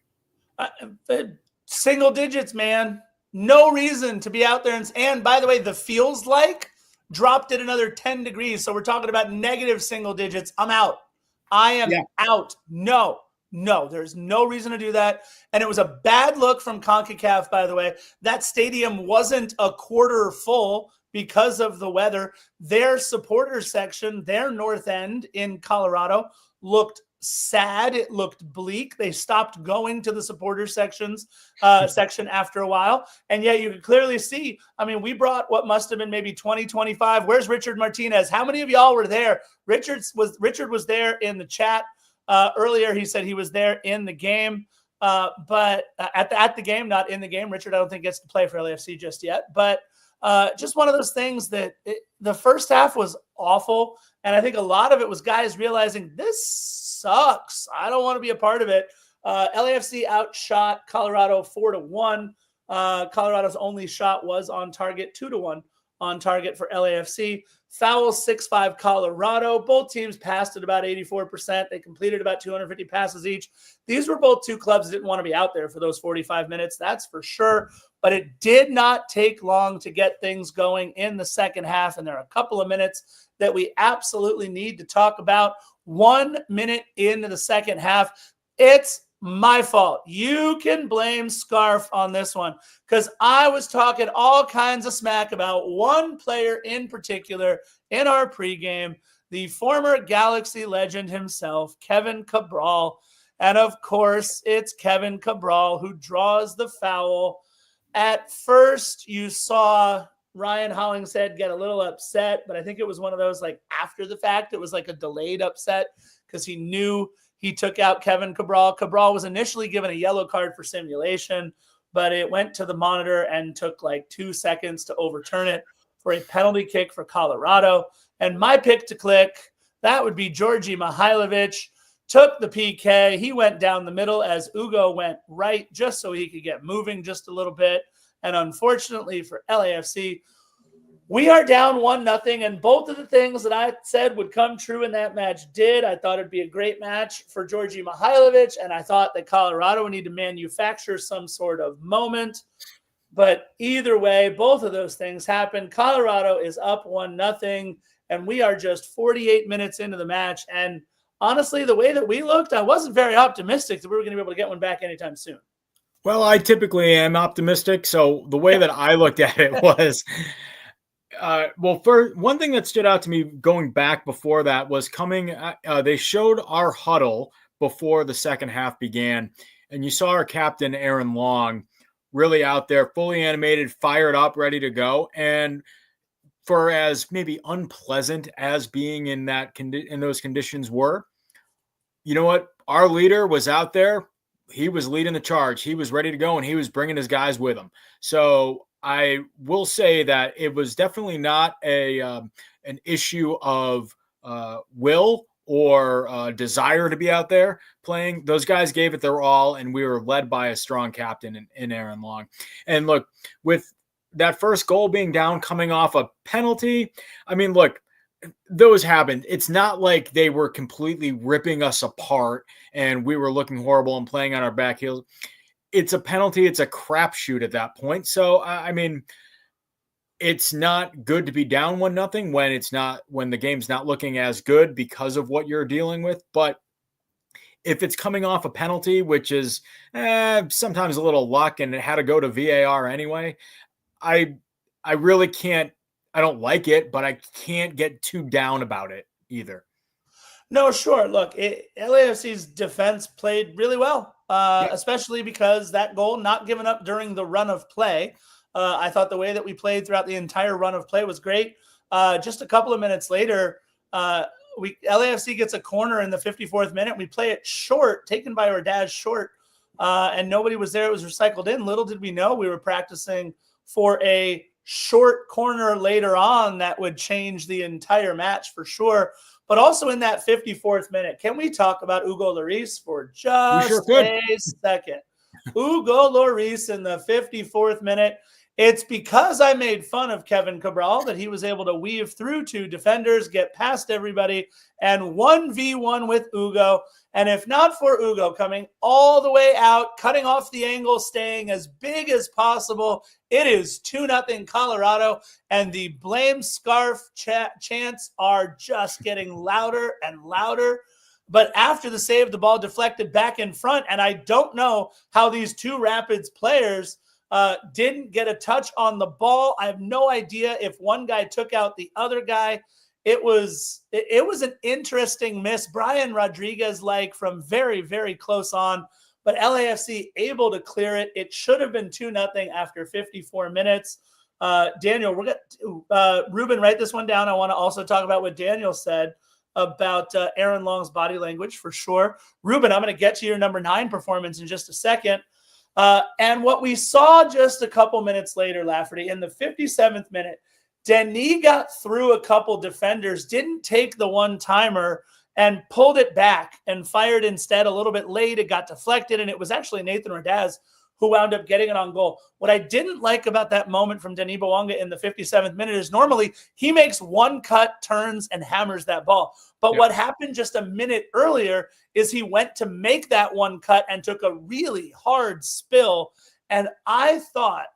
Single digits, man. No reason to be out there. And by the way, the feels like dropped it another 10 degrees. So we're talking about negative single digits. I'm out. I am out. No, there's no reason to do that. And it was a bad look from CONCACAF, by the way. That stadium wasn't a quarter full because of the weather. Their supporter section, their north end in Colorado, looked sad. It looked bleak. They stopped going to the supporter section after a while. And yet you could clearly see, I mean, we brought what must have been maybe 20, 25. Where's Richard Martinez? How many of y'all were there? Richard was there in the chat earlier. He said he was there in the game, but at the game, not in the game. Richard, I don't think gets to play for LAFC just yet, but just one of those things that the first half was awful. And I think a lot of it was guys realizing this sucks. I don't want to be a part of it. LAFC outshot Colorado 4-1. Colorado's only shot was on target, 2-1 on target for LAFC. Fouls 6-5 Colorado. Both teams passed at about 84%. They completed about 250 passes each. These were both two clubs that didn't want to be out there for those 45 minutes. That's for sure. But it did not take long to get things going in the second half. And there are a couple of minutes that we absolutely need to talk about. 1 minute into the second half, it's my fault. You can blame Scarf on this one, because I was talking all kinds of smack about one player in particular in our pregame, the former Galaxy legend himself, Kevin Cabral. And of course, it's Kevin Cabral who draws the foul. At first, you saw Ryan Hollingshead get a little upset, but I think it was one of those, like, after the fact. It was like a delayed upset because he knew he took out Kevin Cabral. Cabral was initially given a yellow card for simulation, but it went to the monitor and took like 2 seconds to overturn it for a penalty kick for Colorado. And my pick to click, that would be Georgi Mihailovic. Took the PK. He went down the middle as Ugo went right, just so he could get moving just a little bit. And unfortunately for LAFC, we are down 1-0, and both of the things that I said would come true in that match did. I thought it'd be a great match for Georgi Mihailovic, and I thought that Colorado would need to manufacture some sort of moment. But either way, both of those things happened. Colorado is up 1-0, and we are just 48 minutes into the match. And honestly, the way that we looked, I wasn't very optimistic that we were going to be able to get one back anytime soon. Well, I typically am optimistic. So the way that I looked at it was, for one thing that stood out to me going back before that was they showed our huddle before the second half began. And you saw our captain, Aaron Long, really out there, fully animated, fired up, ready to go. And for as maybe unpleasant as being in those conditions were, you know what? Our leader was out there. He was leading the charge. He was ready to go, and he was bringing his guys with him. So I will say that it was definitely not an issue of will or desire to be out there playing. Those guys gave it their all, and we were led by a strong captain in Aaron Long. And look, with that first goal being down, coming off a penalty, I mean, look, those happened. It's not like they were completely ripping us apart and we were looking horrible and playing on our back heels. It's a penalty. It's a crapshoot at that point. So, I mean, it's not good to be down 1-0 when the game's not looking as good because of what you're dealing with. But if it's coming off a penalty, which is sometimes a little luck and it had to go to VAR anyway, I really can't. I don't like it, but I can't get too down about it either. No, sure. Look, LAFC's defense played really well, especially because that goal not given up during the run of play. I thought the way that we played throughout the entire run of play was great. Just a couple of minutes later, LAFC gets a corner in the 54th minute. We play it short, taken by Ordaz short, and nobody was there. It was recycled in. Little did we know we were practicing for a short corner later on that would change the entire match for sure. But also in that 54th minute, can we talk about Hugo Lloris for just a second? Hugo Lloris in the 54th minute. It's because I made fun of Kevin Cabral that he was able to weave through two defenders, get past everybody, and 1v1 with Hugo. And if not for Hugo coming all the way out, cutting off the angle, staying as big as possible, it is 2-0 Colorado. And the blame scarf chants are just getting louder and louder. But after the save, the ball deflected back in front. And I don't know how these two Rapids players didn't get a touch on the ball. I have no idea if one guy took out the other guy. It was an interesting miss. Brian Rodriguez, from very, very close on, but LAFC able to clear it. It should have been 2-0 after 54 minutes. Daniel, we're going Ruben, write this one down. I want to also talk about what Daniel said about Aaron Long's body language for sure. Ruben, I'm going to get to your number 9 performance in just a second. And what we saw just a couple minutes later, Lafferty, in the 57th minute, Denis got through a couple defenders, didn't take the one-timer, and pulled it back and fired instead a little bit late. It got deflected, and it was actually Nathan Ordaz who wound up getting it on goal. What I didn't like about that moment from Denis Bouanga in the 57th minute is normally he makes one cut, turns, and hammers that ball. But what happened just a minute earlier is he went to make that one cut and took a really hard spill. And I thought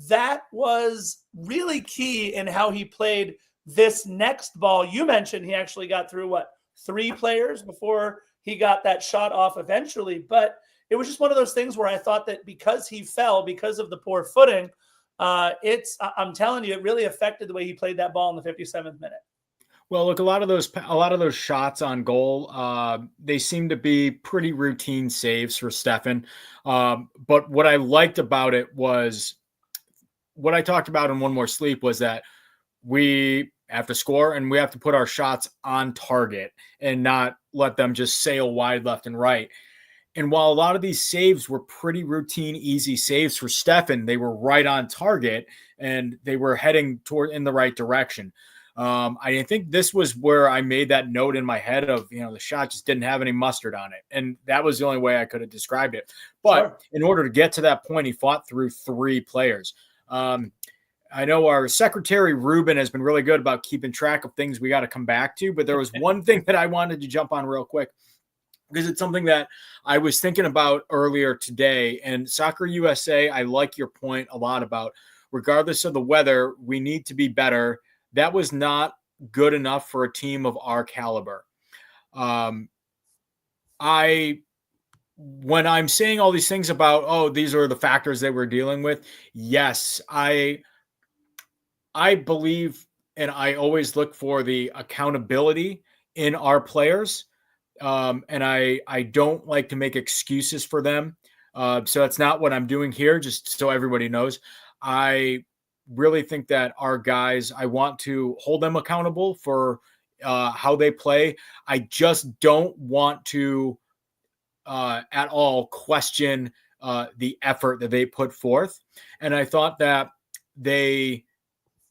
that was really key in how he played this next ball. You mentioned he actually got through, 3 players before he got that shot off eventually. But it was just one of those things where I thought that because he fell, because of the poor footing, I'm telling you, it really affected the way he played that ball in the 57th minute. Well, look, a lot of those shots on goal, they seem to be pretty routine saves for Stefan. But what I liked about it was what I talked about in One More Sleep was that we have to score and we have to put our shots on target and not let them just sail wide left and right. And while a lot of these saves were pretty routine, easy saves for Stefan, they were right on target and they were heading in the right direction. I think this was where I made that note in my head of, the shot just didn't have any mustard on it. And that was the only way I could have described it. But in order to get to that point, he fought through 3 players. I know our secretary, Ruben, has been really good about keeping track of things we got to come back to. But there was one thing that I wanted to jump on real quick, because it's something that I was thinking about earlier today. And Soccer USA, I like your point a lot about, regardless of the weather, we need to be better. That was not good enough for a team of our caliber. When I'm saying all these things about, these are the factors that we're dealing with, yes, I believe, and I always look for the accountability in our players. And I don't like to make excuses for them. So that's not what I'm doing here, just so everybody knows. I really think that our guys, I want to hold them accountable for how they play. I just don't want to at all question the effort that they put forth. And I thought that they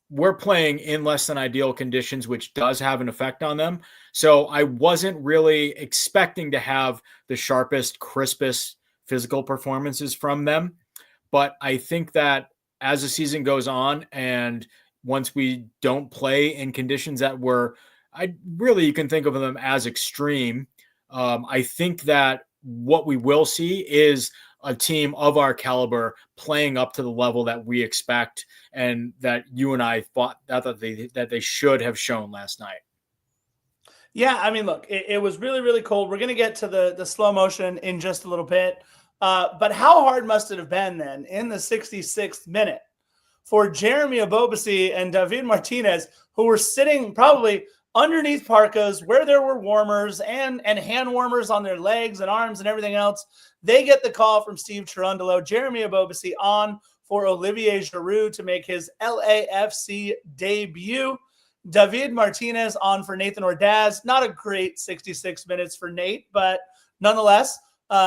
were playing in less than ideal conditions, which does have an effect on them. So I wasn't really expecting to have the sharpest, crispest physical performances from them. But I think that as the season goes on and once we don't play in conditions that we're you can think of them as extreme. I think that what we will see is a team of our caliber playing up to the level that we expect and that you and I thought that they should have shown last night. Yeah, I mean, look, it was really, really cold. We're going to get to the slow motion in just a little bit. But how hard must it have been then in the 66th minute for Jeremy Abobasi and David Martinez, who were sitting probably underneath parkas where there were warmers and hand warmers on their legs and arms and everything else. They get the call from Steve Cherundolo, Jeremy Abobasi on for Olivier Giroud to make his LAFC debut. David Martinez on for Nathan Ordaz. Not a great 66 minutes for Nate, but nonetheless,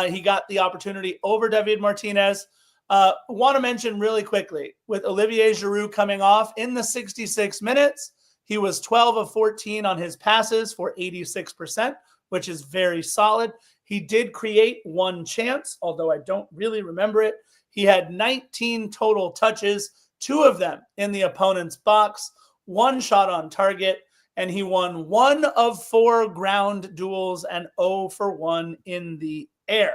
he got the opportunity over David Martinez. Want to mention really quickly, with Olivier Giroud coming off in the 66 minutes, he was 12 of 14 on his passes for 86%, which is very solid. He did create one chance, although I don't really remember it. He had 19 total touches, 2 of them in the opponent's box, 1 shot on target, and he won 1 of 4 ground duels and 0 for 1 in the air.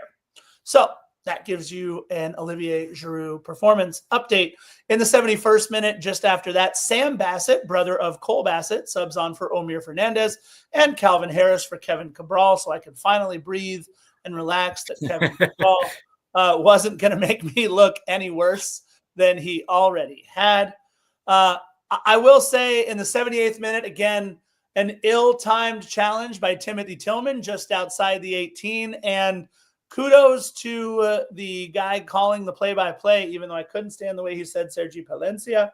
So that gives you an Olivier Giroud performance update. In the 71st minute, just after that, Sam Bassett, brother of Cole Bassett, subs on for Omir Fernandez and Calvin Harris for Kevin Cabral, so I could finally breathe and relax that Kevin Cabral wasn't going to make me look any worse than he already had. I will say in the 78th minute, again, an ill-timed challenge by Timothy Tillman just outside the 18. And kudos to the guy calling the play-by-play, even though I couldn't stand the way he said Sergi Palencia.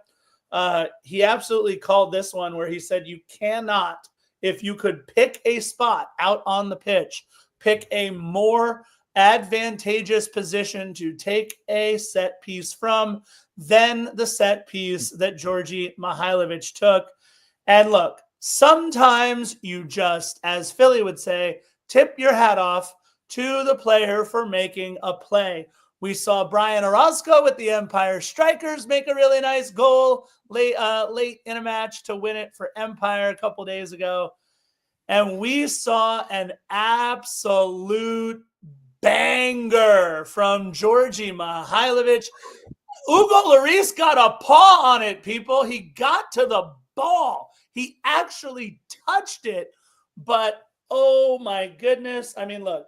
He absolutely called this one where he said you cannot, if you could pick a spot out on the pitch, pick a more advantageous position to take a set piece from than the set piece that Georgi Mihailovic took. And look, sometimes you just, as Philly would say, tip your hat off to the player for making a play. We saw Brian Orozco with the Empire Strikers make a really nice goal late in a match to win it for Empire a couple days ago. And we saw an absolute banger from Georgi Mihailovic. Hugo Lloris got a paw on it, people. He got to the ball. He actually touched it. But, oh my goodness. I mean, look,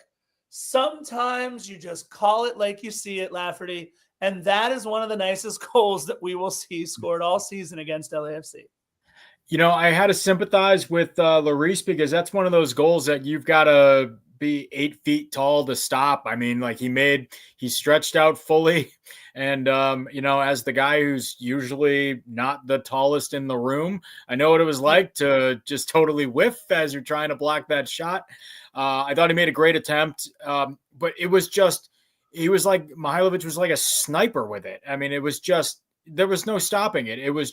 sometimes you just call it like you see it, Lafferty. And that is one of the nicest goals that we will see scored all season against LAFC. You know, I had to sympathize with Lloris because that's one of those goals that you've got to be 8 feet tall to stop. I mean, like he stretched out fully. And, you know, as the guy who's usually not the tallest in the room, I know what it was like to just totally whiff as you're trying to block that shot. I thought he made a great attempt, but it was just, Mihailovic was like a sniper with it. I mean, it was just, there was no stopping it. It was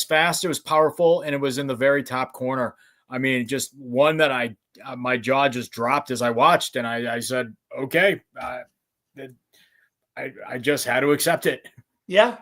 fast, it was powerful, and it was in the very top corner. I mean, just one that my jaw just dropped as I watched, and I said, okay, I just had to accept it. Yeah.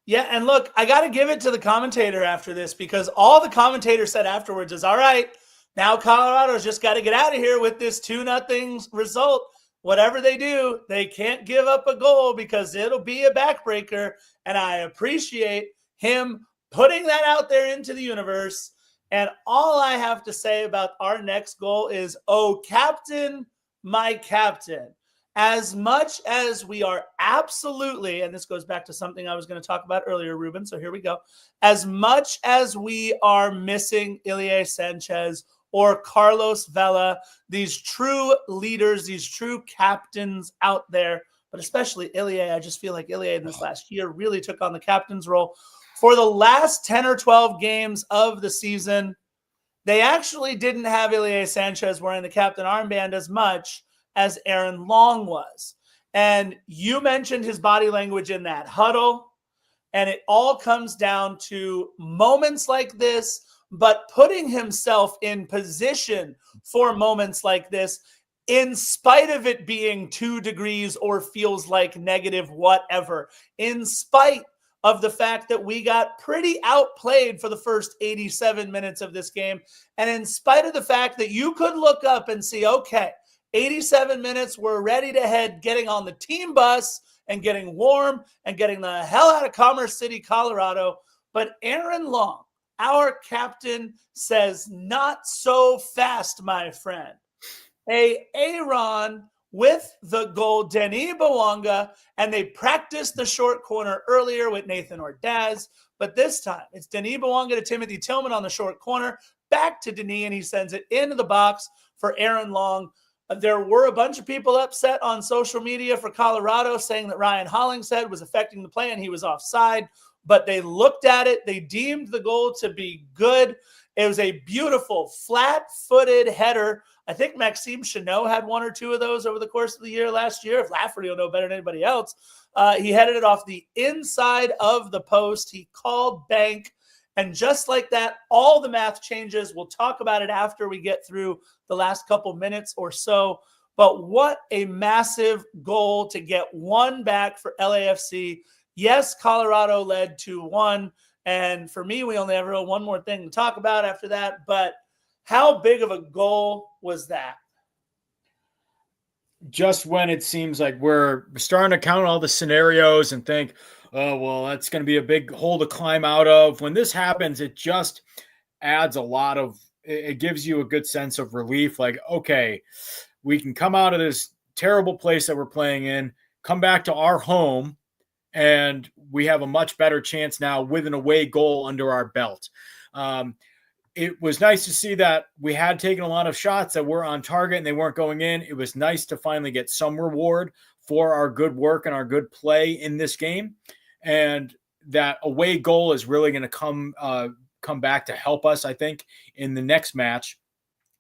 Yeah. And look, I got to give it to the commentator after this, because all the commentator said afterwards is, all right, now Colorado's just got to get out of here with this 2-0 result. Whatever they do, they can't give up a goal because it'll be a backbreaker. And I appreciate him putting that out there into the universe. And all I have to say about our next goal is, oh, captain, my captain. As much as we are absolutely, and this goes back to something I was going to talk about earlier, Ruben, so here we go. As much as we are missing Ilie Sanchez or Carlos Vela, these true leaders, these true captains out there, but especially Ilie, I just feel like Ilie in this last year really took on the captain's role. For the last 10 or 12 games of the season, they actually didn't have Ilie Sanchez wearing the captain armband as much as Aaron Long was. And you mentioned his body language in that huddle, and it all comes down to moments like this, but putting himself in position for moments like this, in spite of it being 2 degrees or feels like negative whatever, in spite of the fact that we got pretty outplayed for the first 87 minutes of this game. And in spite of the fact that you could look up and see, okay, 87 minutes, we're ready to head, getting on the team bus and getting warm and getting the hell out of Commerce City, Colorado. But Aaron Long, our captain, says, not so fast, my friend. Aaron with the goal, Denis Bouanga, and they practiced the short corner earlier with Nathan Ordaz, but this time it's Denis Bouanga to Timothy Tillman on the short corner, back to Denis, and he sends it into the box for Aaron Long. There were a bunch of people upset on social media for Colorado saying that Ryan Hollingshead was affecting the play and he was offside, but they looked at it. They deemed the goal to be good. It was a beautiful, flat-footed header. I think Maxime Chanot had one or two of those over the course of the year last year. If Lafferty will know better than anybody else. He headed it off the inside of the post. He called bank. And just like that, all the math changes. We'll talk about it after we get through the last couple minutes or so. But what a massive goal to get one back for LAFC. Yes, Colorado led 2-1. And for me, we only have one more thing to talk about after that. But how big of a goal was that? Just when it seems like we're starting to count all the scenarios and think, oh, well, that's going to be a big hole to climb out of. When this happens, it just adds it gives you a good sense of relief. Like, okay, we can come out of this terrible place that we're playing in, come back to our home, and we have a much better chance now with an away goal under our belt. It was nice to see that we had taken a lot of shots that were on target and they weren't going in. It was nice to finally get some reward for our good work and our good play in this game. And that away goal is really going to come back to help us, I think, in the next match.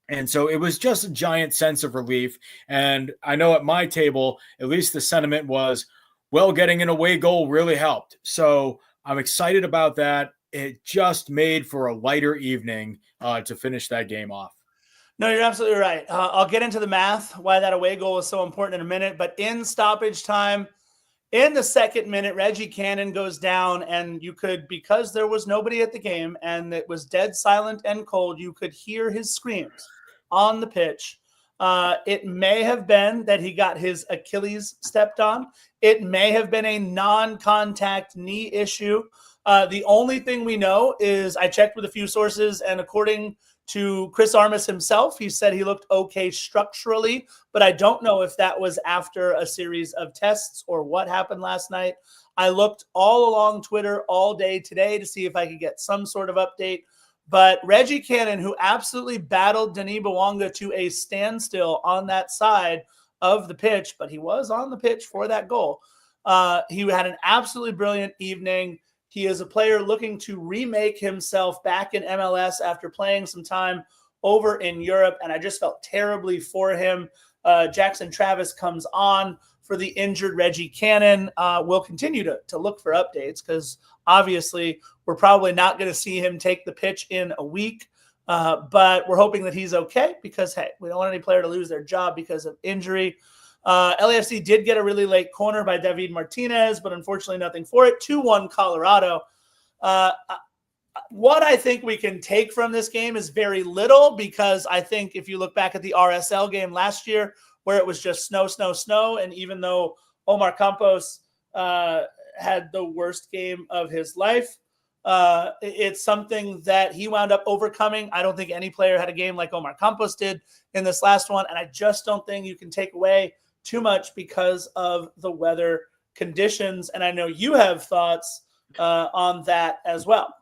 And so it was just a giant sense of relief. And I know at my table, at least the sentiment was, well, getting an away goal really helped. So I'm excited about that. It just made for a lighter evening to finish that game off. No, you're absolutely right. I'll get into the math, why that away goal is so important in a minute. But in stoppage time, in the second minute, Reggie Cannon goes down, and you could, because there was nobody at the game and it was dead silent and cold, you could hear his screams on the pitch. It may have been that he got his Achilles stepped on. It may have been a non-contact knee issue. The only thing we know is I checked with a few sources, and according to Chris Armas himself, he said he looked okay structurally, but I don't know if that was after a series of tests or what happened last night. I looked all along Twitter all day today to see if I could get some sort of update, but Reggie Cannon, who absolutely battled Denis Bouanga to a standstill on that side of the pitch, but he was on the pitch for that goal. He had an absolutely brilliant evening. He is a player looking to remake himself back in MLS after playing some time over in Europe, and I just felt terribly for him. Jackson Travis comes on for the injured Reggie Cannon. We'll continue to look for updates because obviously we're probably not going to see him take the pitch in a week, but we're hoping that he's okay because, hey, we don't want any player to lose their job because of injury. LAFC did get a really late corner by David Martinez, but unfortunately nothing for it. 2-1 Colorado. What I think we can take from this game is very little because I think if you look back at the RSL game last year where it was just snow, and even though Omar Campos had the worst game of his life, it's something that he wound up overcoming. I don't think any player had a game like Omar Campos did in this last one, and I just don't think you can take away too much because of the weather conditions. And I know you have thoughts on that as well.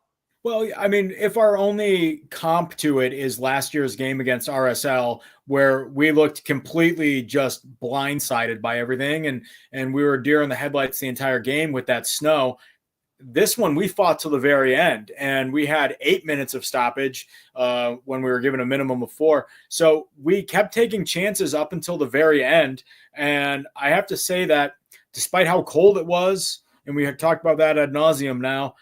Well, I mean, if our only comp to it is last year's game against RSL, where we looked completely just blindsided by everything and we were deer in the headlights the entire game with that snow, this one we fought till the very end, and we had 8 minutes of stoppage when we were given a minimum of 4. So we kept taking chances up until the very end. And I have to say that despite how cold it was, and we have talked about that ad nauseum now,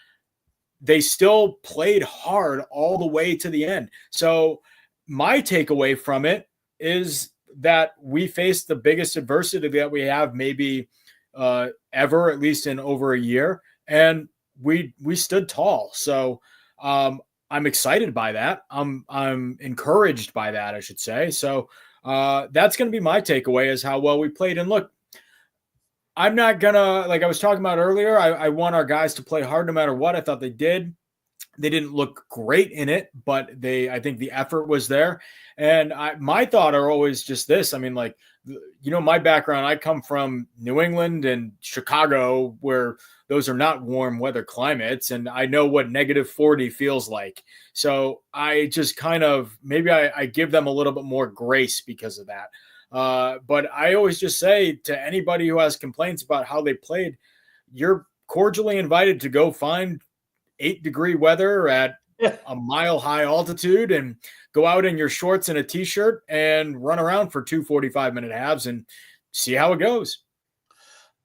they still played hard all the way to the end. So my takeaway from it is that we faced the biggest adversity that we have maybe ever, at least in over a year. And we stood tall. So I'm excited by that. I'm encouraged by that, I should say. So that's going to be my takeaway, is how well we played. And look, I'm not gonna, like I was talking about earlier, I want our guys to play hard no matter what. I thought they did. They didn't look great in it, but I think the effort was there. And my thought are always just this. I mean, like, my background, I come from New England and Chicago, where those are not warm weather climates. And I know what -40 feels like. So I just kind of, maybe I give them a little bit more grace because of that. But I always just say to anybody who has complaints about how they played, you're cordially invited to go find 8-degree weather at a mile-high altitude and go out in your shorts and a T-shirt and run around for 2 45-minute halves and see how it goes.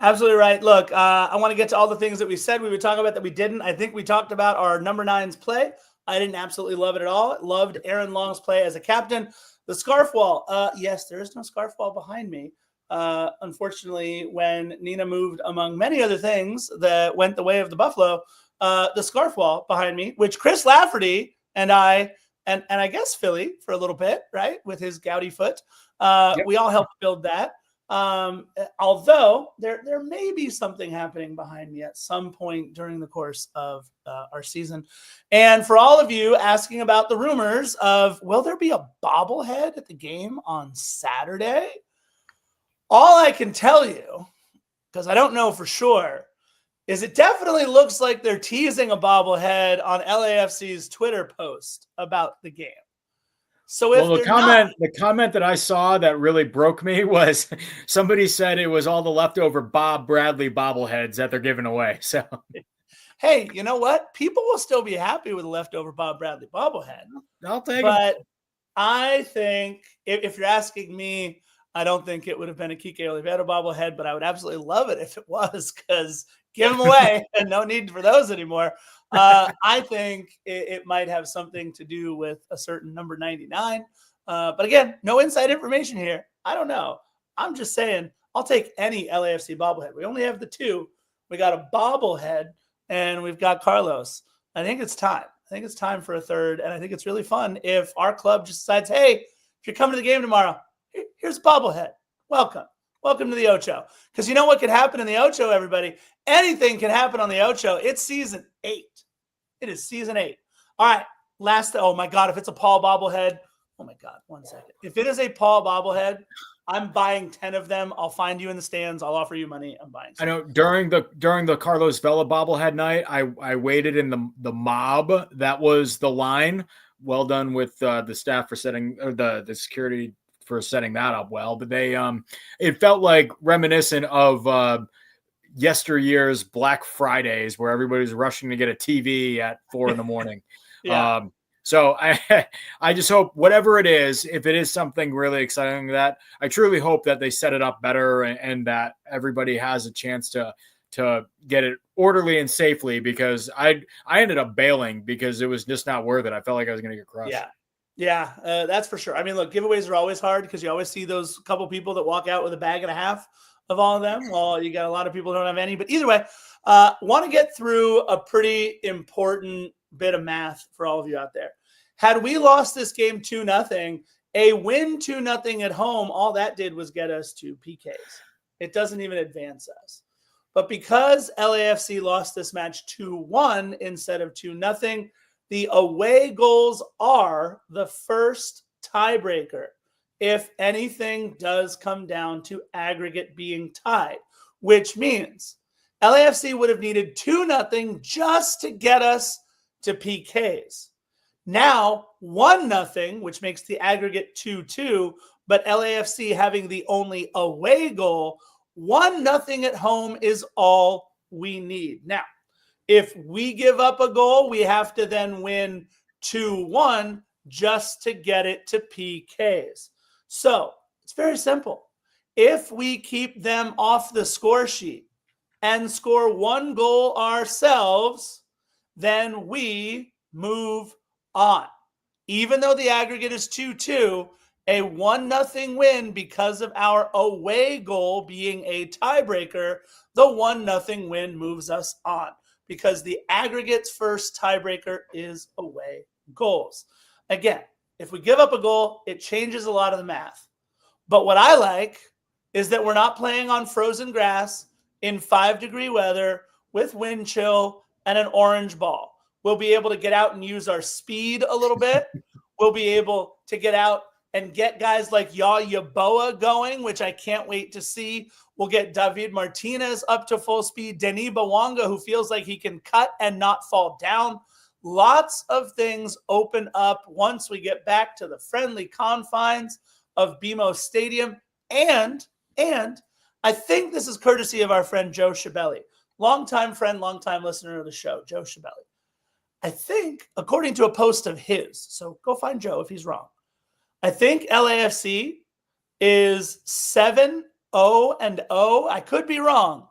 Absolutely right. Look, I want to get to all the things that we said we would talk about that we didn't. I think we talked about our number 9's play. I didn't absolutely love it at all. Loved Aaron Long's play as a captain. The scarf wall. Yes, there is no scarf wall behind me. Unfortunately, when Nina moved, among many other things that went the way of the Buffalo, the scarf wall behind me, which Chris Lafferty and I, and I guess Philly for a little bit, right, with his gouty foot, we all helped build that. Although there may be something happening behind me at some point during the course of our season. And for all of you asking about the rumors of, will there be a bobblehead at the game on Saturday? All I can tell you, because I don't know for sure, is it definitely looks like they're teasing a bobblehead on LAFC's Twitter post about the game. So if the comment that I saw that really broke me was somebody said it was all the leftover Bob Bradley bobbleheads that they're giving away. So, hey, you know what? People will still be happy with a leftover Bob Bradley bobblehead. I'll take it. But I think if you're asking me, I don't think it would have been a Kike Oliveira bobblehead, but I would absolutely love it if it was, because give them away and no need for those anymore. I think it might have something to do with a certain number 99. But again, no inside information here. I don't know. I'm just saying I'll take any LAFC bobblehead. We only have the 2. We got a bobblehead and we've got Carlos. I think it's time. I think it's time for a third. And I think it's really fun if our club just decides, hey, if you're coming to the game tomorrow, here's a bobblehead. Welcome. Welcome to the Ocho. Because you know what could happen in the Ocho, everybody? Anything can happen on the Ocho. It's season 8. It is season 8. All right. Oh my God. If it's a Paul bobblehead, oh my God. 1 second. If it is a Paul bobblehead, I'm buying 10 of them. I'll find you in the stands. I'll offer you money. I'm buying some. I know during the Carlos Vela bobblehead night, I waited in the mob. That was the line. Well done with the staff for setting, or the security for setting that up well. But they it felt like reminiscent of yesteryear's Black Fridays, where everybody's rushing to get a TV at 4 a.m. Yeah. So I just hope, whatever it is, if it is something really exciting, that I truly hope that they set it up better and that everybody has a chance to get it orderly and safely, because I ended up bailing because it was just not worth it. I felt like I was going to get crushed. Yeah, that's for sure. I mean, look, giveaways are always hard because you always see those couple people that walk out with a bag and a half of all of them. Well, you got a lot of people who don't have any. But either way, want to get through a pretty important bit of math for all of you out there. Had we lost this game 2-0, a win 2-0 at home, all that did was get us to PKs. It doesn't even advance us. But because LAFC lost this match 2-1 instead of 2-0, the away goals are the first tiebreaker if anything does come down to aggregate being tied, which means LAFC would have needed 2-0 just to get us to PKs. Now 1-0, which makes the aggregate 2-2, but LAFC having the only away goal, 1-0 at home is all we need. Now, if we give up a goal, we have to then win 2-1 just to get it to PKs. So it's very simple. If we keep them off the score sheet and score 1 goal ourselves, then we move on. Even though the aggregate is 2-2, a 1-0 win because of our away goal being a tiebreaker, the 1-0 win moves us on. because the aggregate's first tiebreaker is away goals. Again, if we give up a goal, it changes a lot of the math. But what I like is that we're not playing on frozen grass in 5-degree weather with wind chill and an orange ball. We'll be able to get out and use our speed a little bit. We'll be able to get out and get guys like Yaya Boa going, which I can't wait to see. We'll get David Martinez up to full speed. Denis Bawanga, who feels like he can cut and not fall down. Lots of things open up once we get back to the friendly confines of BMO Stadium. And I think this is courtesy of our friend Joe Schiavelli, longtime friend, longtime listener of the show, Joe Schiavelli. I think, according to a post of his, so go find Joe if he's wrong, I think LAFC is 7-0-0. I could be wrong,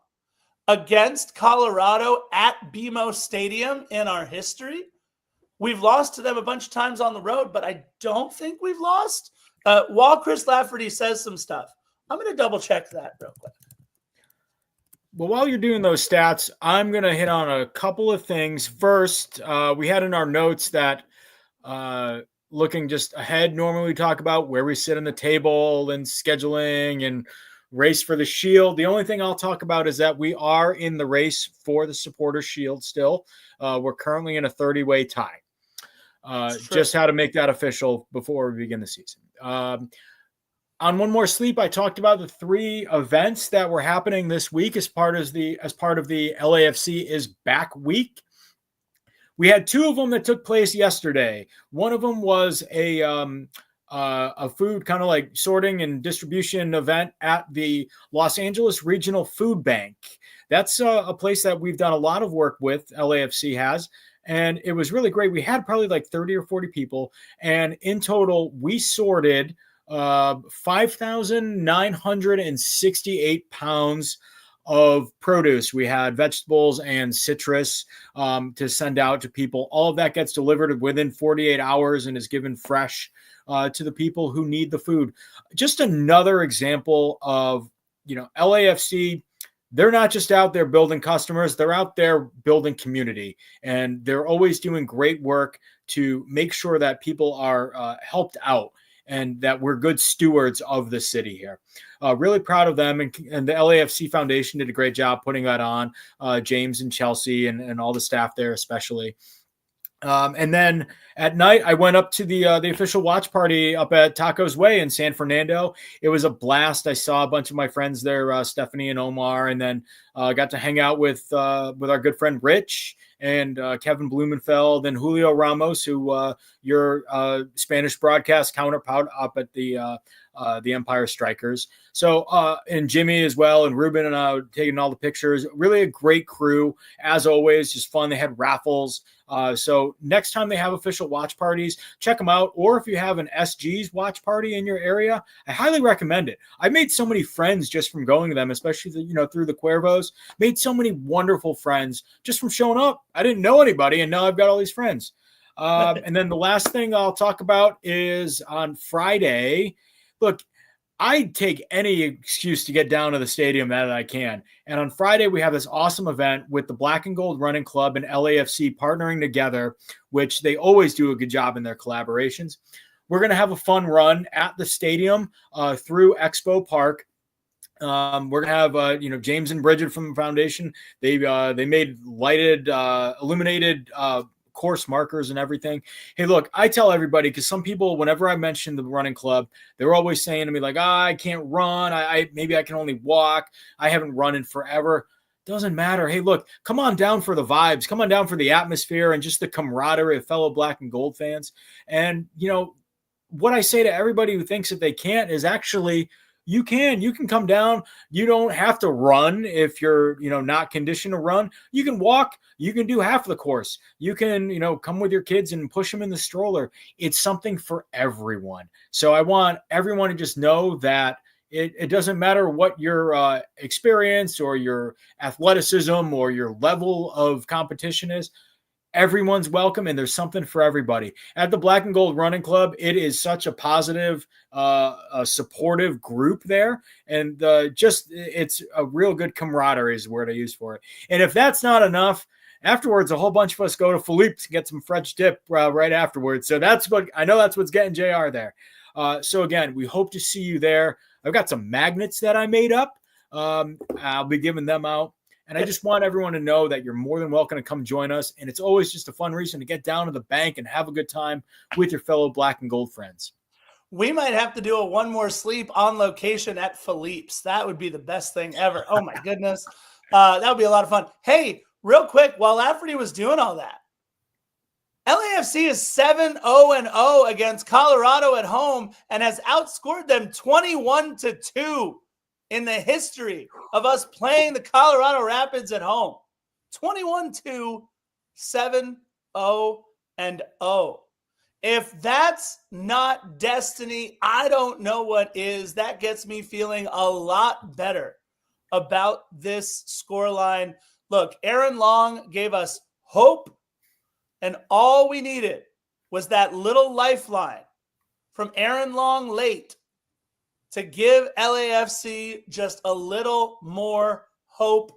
against Colorado at BMO Stadium in our history. We've lost to them a bunch of times on the road, but I don't think we've lost. While Chris Lafferty says some stuff, I'm going to double check that real quick. Well, while you're doing those stats, I'm going to hit on a couple of things. First, we had in our notes that looking just ahead, normally we talk about where we sit on the table and scheduling and race for the shield. The only thing I'll talk about is that we are in the race for the supporter shield still. We're currently in a 30-way tie. Just how to make that official before we begin the season. On One More Sleep, I talked about the 3 events that were happening this week as part of the LAFC is Back week. We had 2 of them that took place yesterday. One of them was a food kind of like sorting and distribution event at the Los Angeles Regional Food Bank. That's a place that we've done a lot of work with, LAFC has, and it was really great. We had probably like 30 or 40 people, and in total, we sorted 5,968 pounds of produce. We had vegetables and citrus to send out to people. All of that gets delivered within 48 hours and is given fresh to the people who need the food. Just another example of, LAFC, they're not just out there building customers, they're out there building community, and they're always doing great work to make sure that people are helped out and that we're good stewards of the city here. Really proud of them, and the LAFC Foundation did a great job putting that on, James and Chelsea and all the staff there especially. And then at night, I went up to the official watch party up at Tacos Way in San Fernando. It was a blast. I saw a bunch of my friends there, Stephanie and Omar, and then got to hang out with our good friend Rich and Kevin Blumenfeld and Julio Ramos, who your Spanish broadcast counterpart up at the Empire Strikers. So, and Jimmy as well, and Ruben and I taking all the pictures. Really a great crew, as always, just fun. They had raffles. So next time they have official watch parties, check them out. Or if you have an SG's watch party in your area, I highly recommend it. I made so many friends just from going to them, especially through the Cuervos. Made so many wonderful friends just from showing up. I didn't know anybody, and now I've got all these friends. And then the last thing I'll talk about is on Friday. Look, I take any excuse to get down to the stadium that I can. And on Friday, we have this awesome event with the Black and Gold Running Club and LAFC partnering together, which they always do a good job in their collaborations. We're going to have a fun run at the stadium through Expo Park. We're going to have, James and Bridget from the foundation. They made lighted, illuminated course markers and everything. Hey, look, I tell everybody, because some people, whenever I mention the running club, they're always saying to me like, I can't run. Maybe I can only walk. I haven't run in forever. Doesn't matter. Hey, look, come on down for the vibes. Come on down for the atmosphere and just the camaraderie of fellow Black and Gold fans. And, what I say to everybody who thinks that they can't is actually, you can come down. You don't have to run if you're, not conditioned to run. You can walk. You can do half the course. You can, come with your kids and push them in the stroller. It's something for everyone. So I want everyone to just know that it doesn't matter what your experience or your athleticism or your level of competition is. Everyone's welcome, and there's something for everybody. At the Black and Gold Running Club, it is such a positive, supportive group there, and it's a real good camaraderie is the word I use for it. And if that's not enough, afterwards, a whole bunch of us go to Philippe's to get some French dip right afterwards. So that's what's getting JR there. So again, we hope to see you there. I've got some magnets that I made up. I'll be giving them out. And I just want everyone to know that you're more than welcome to come join us. And it's always just a fun reason to get down to the bank and have a good time with your fellow black and gold friends. We might have to do a one more sleep on location at Philippe's. That would be the best thing ever. Oh, my goodness. That would be a lot of fun. Hey, real quick, while Lafferty was doing all that, LAFC is 7-0-0 against Colorado at home and has outscored them 21-2 in the history of us playing the Colorado Rapids at home. 21-2, 7-0-0. If that's not destiny, I don't know what is. That gets me feeling a lot better about this scoreline. Look, Aaron Long gave us hope, and all we needed was that little lifeline from Aaron Long late to give LAFC just a little more hope.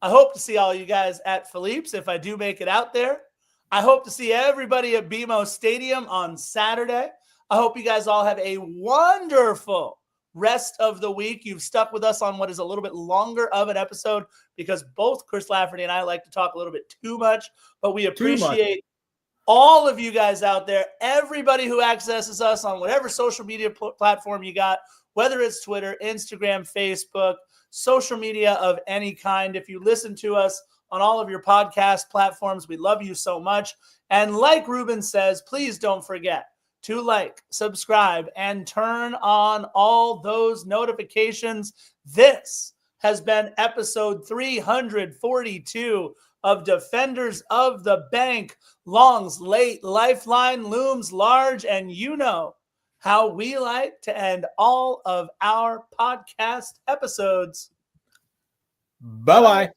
I hope to see all you guys at Philippe's if I do make it out there. I hope to see everybody at BMO Stadium on Saturday. I hope you guys all have a wonderful rest of the week. You've stuck with us on what is a little bit longer of an episode because both Chris Lafferty and I like to talk a little bit too much, but we appreciate all of you guys out there, everybody who accesses us on whatever social media platform you got, whether it's Twitter, Instagram, Facebook, social media of any kind. If you listen to us on all of your podcast platforms, we love you so much. And like Ruben says, please don't forget to like, subscribe, and turn on all those notifications. This has been episode 342 of Defenders of the Bank. Longs late, Lifeline looms large, and you know how we like to end all of our podcast episodes. Bye-bye.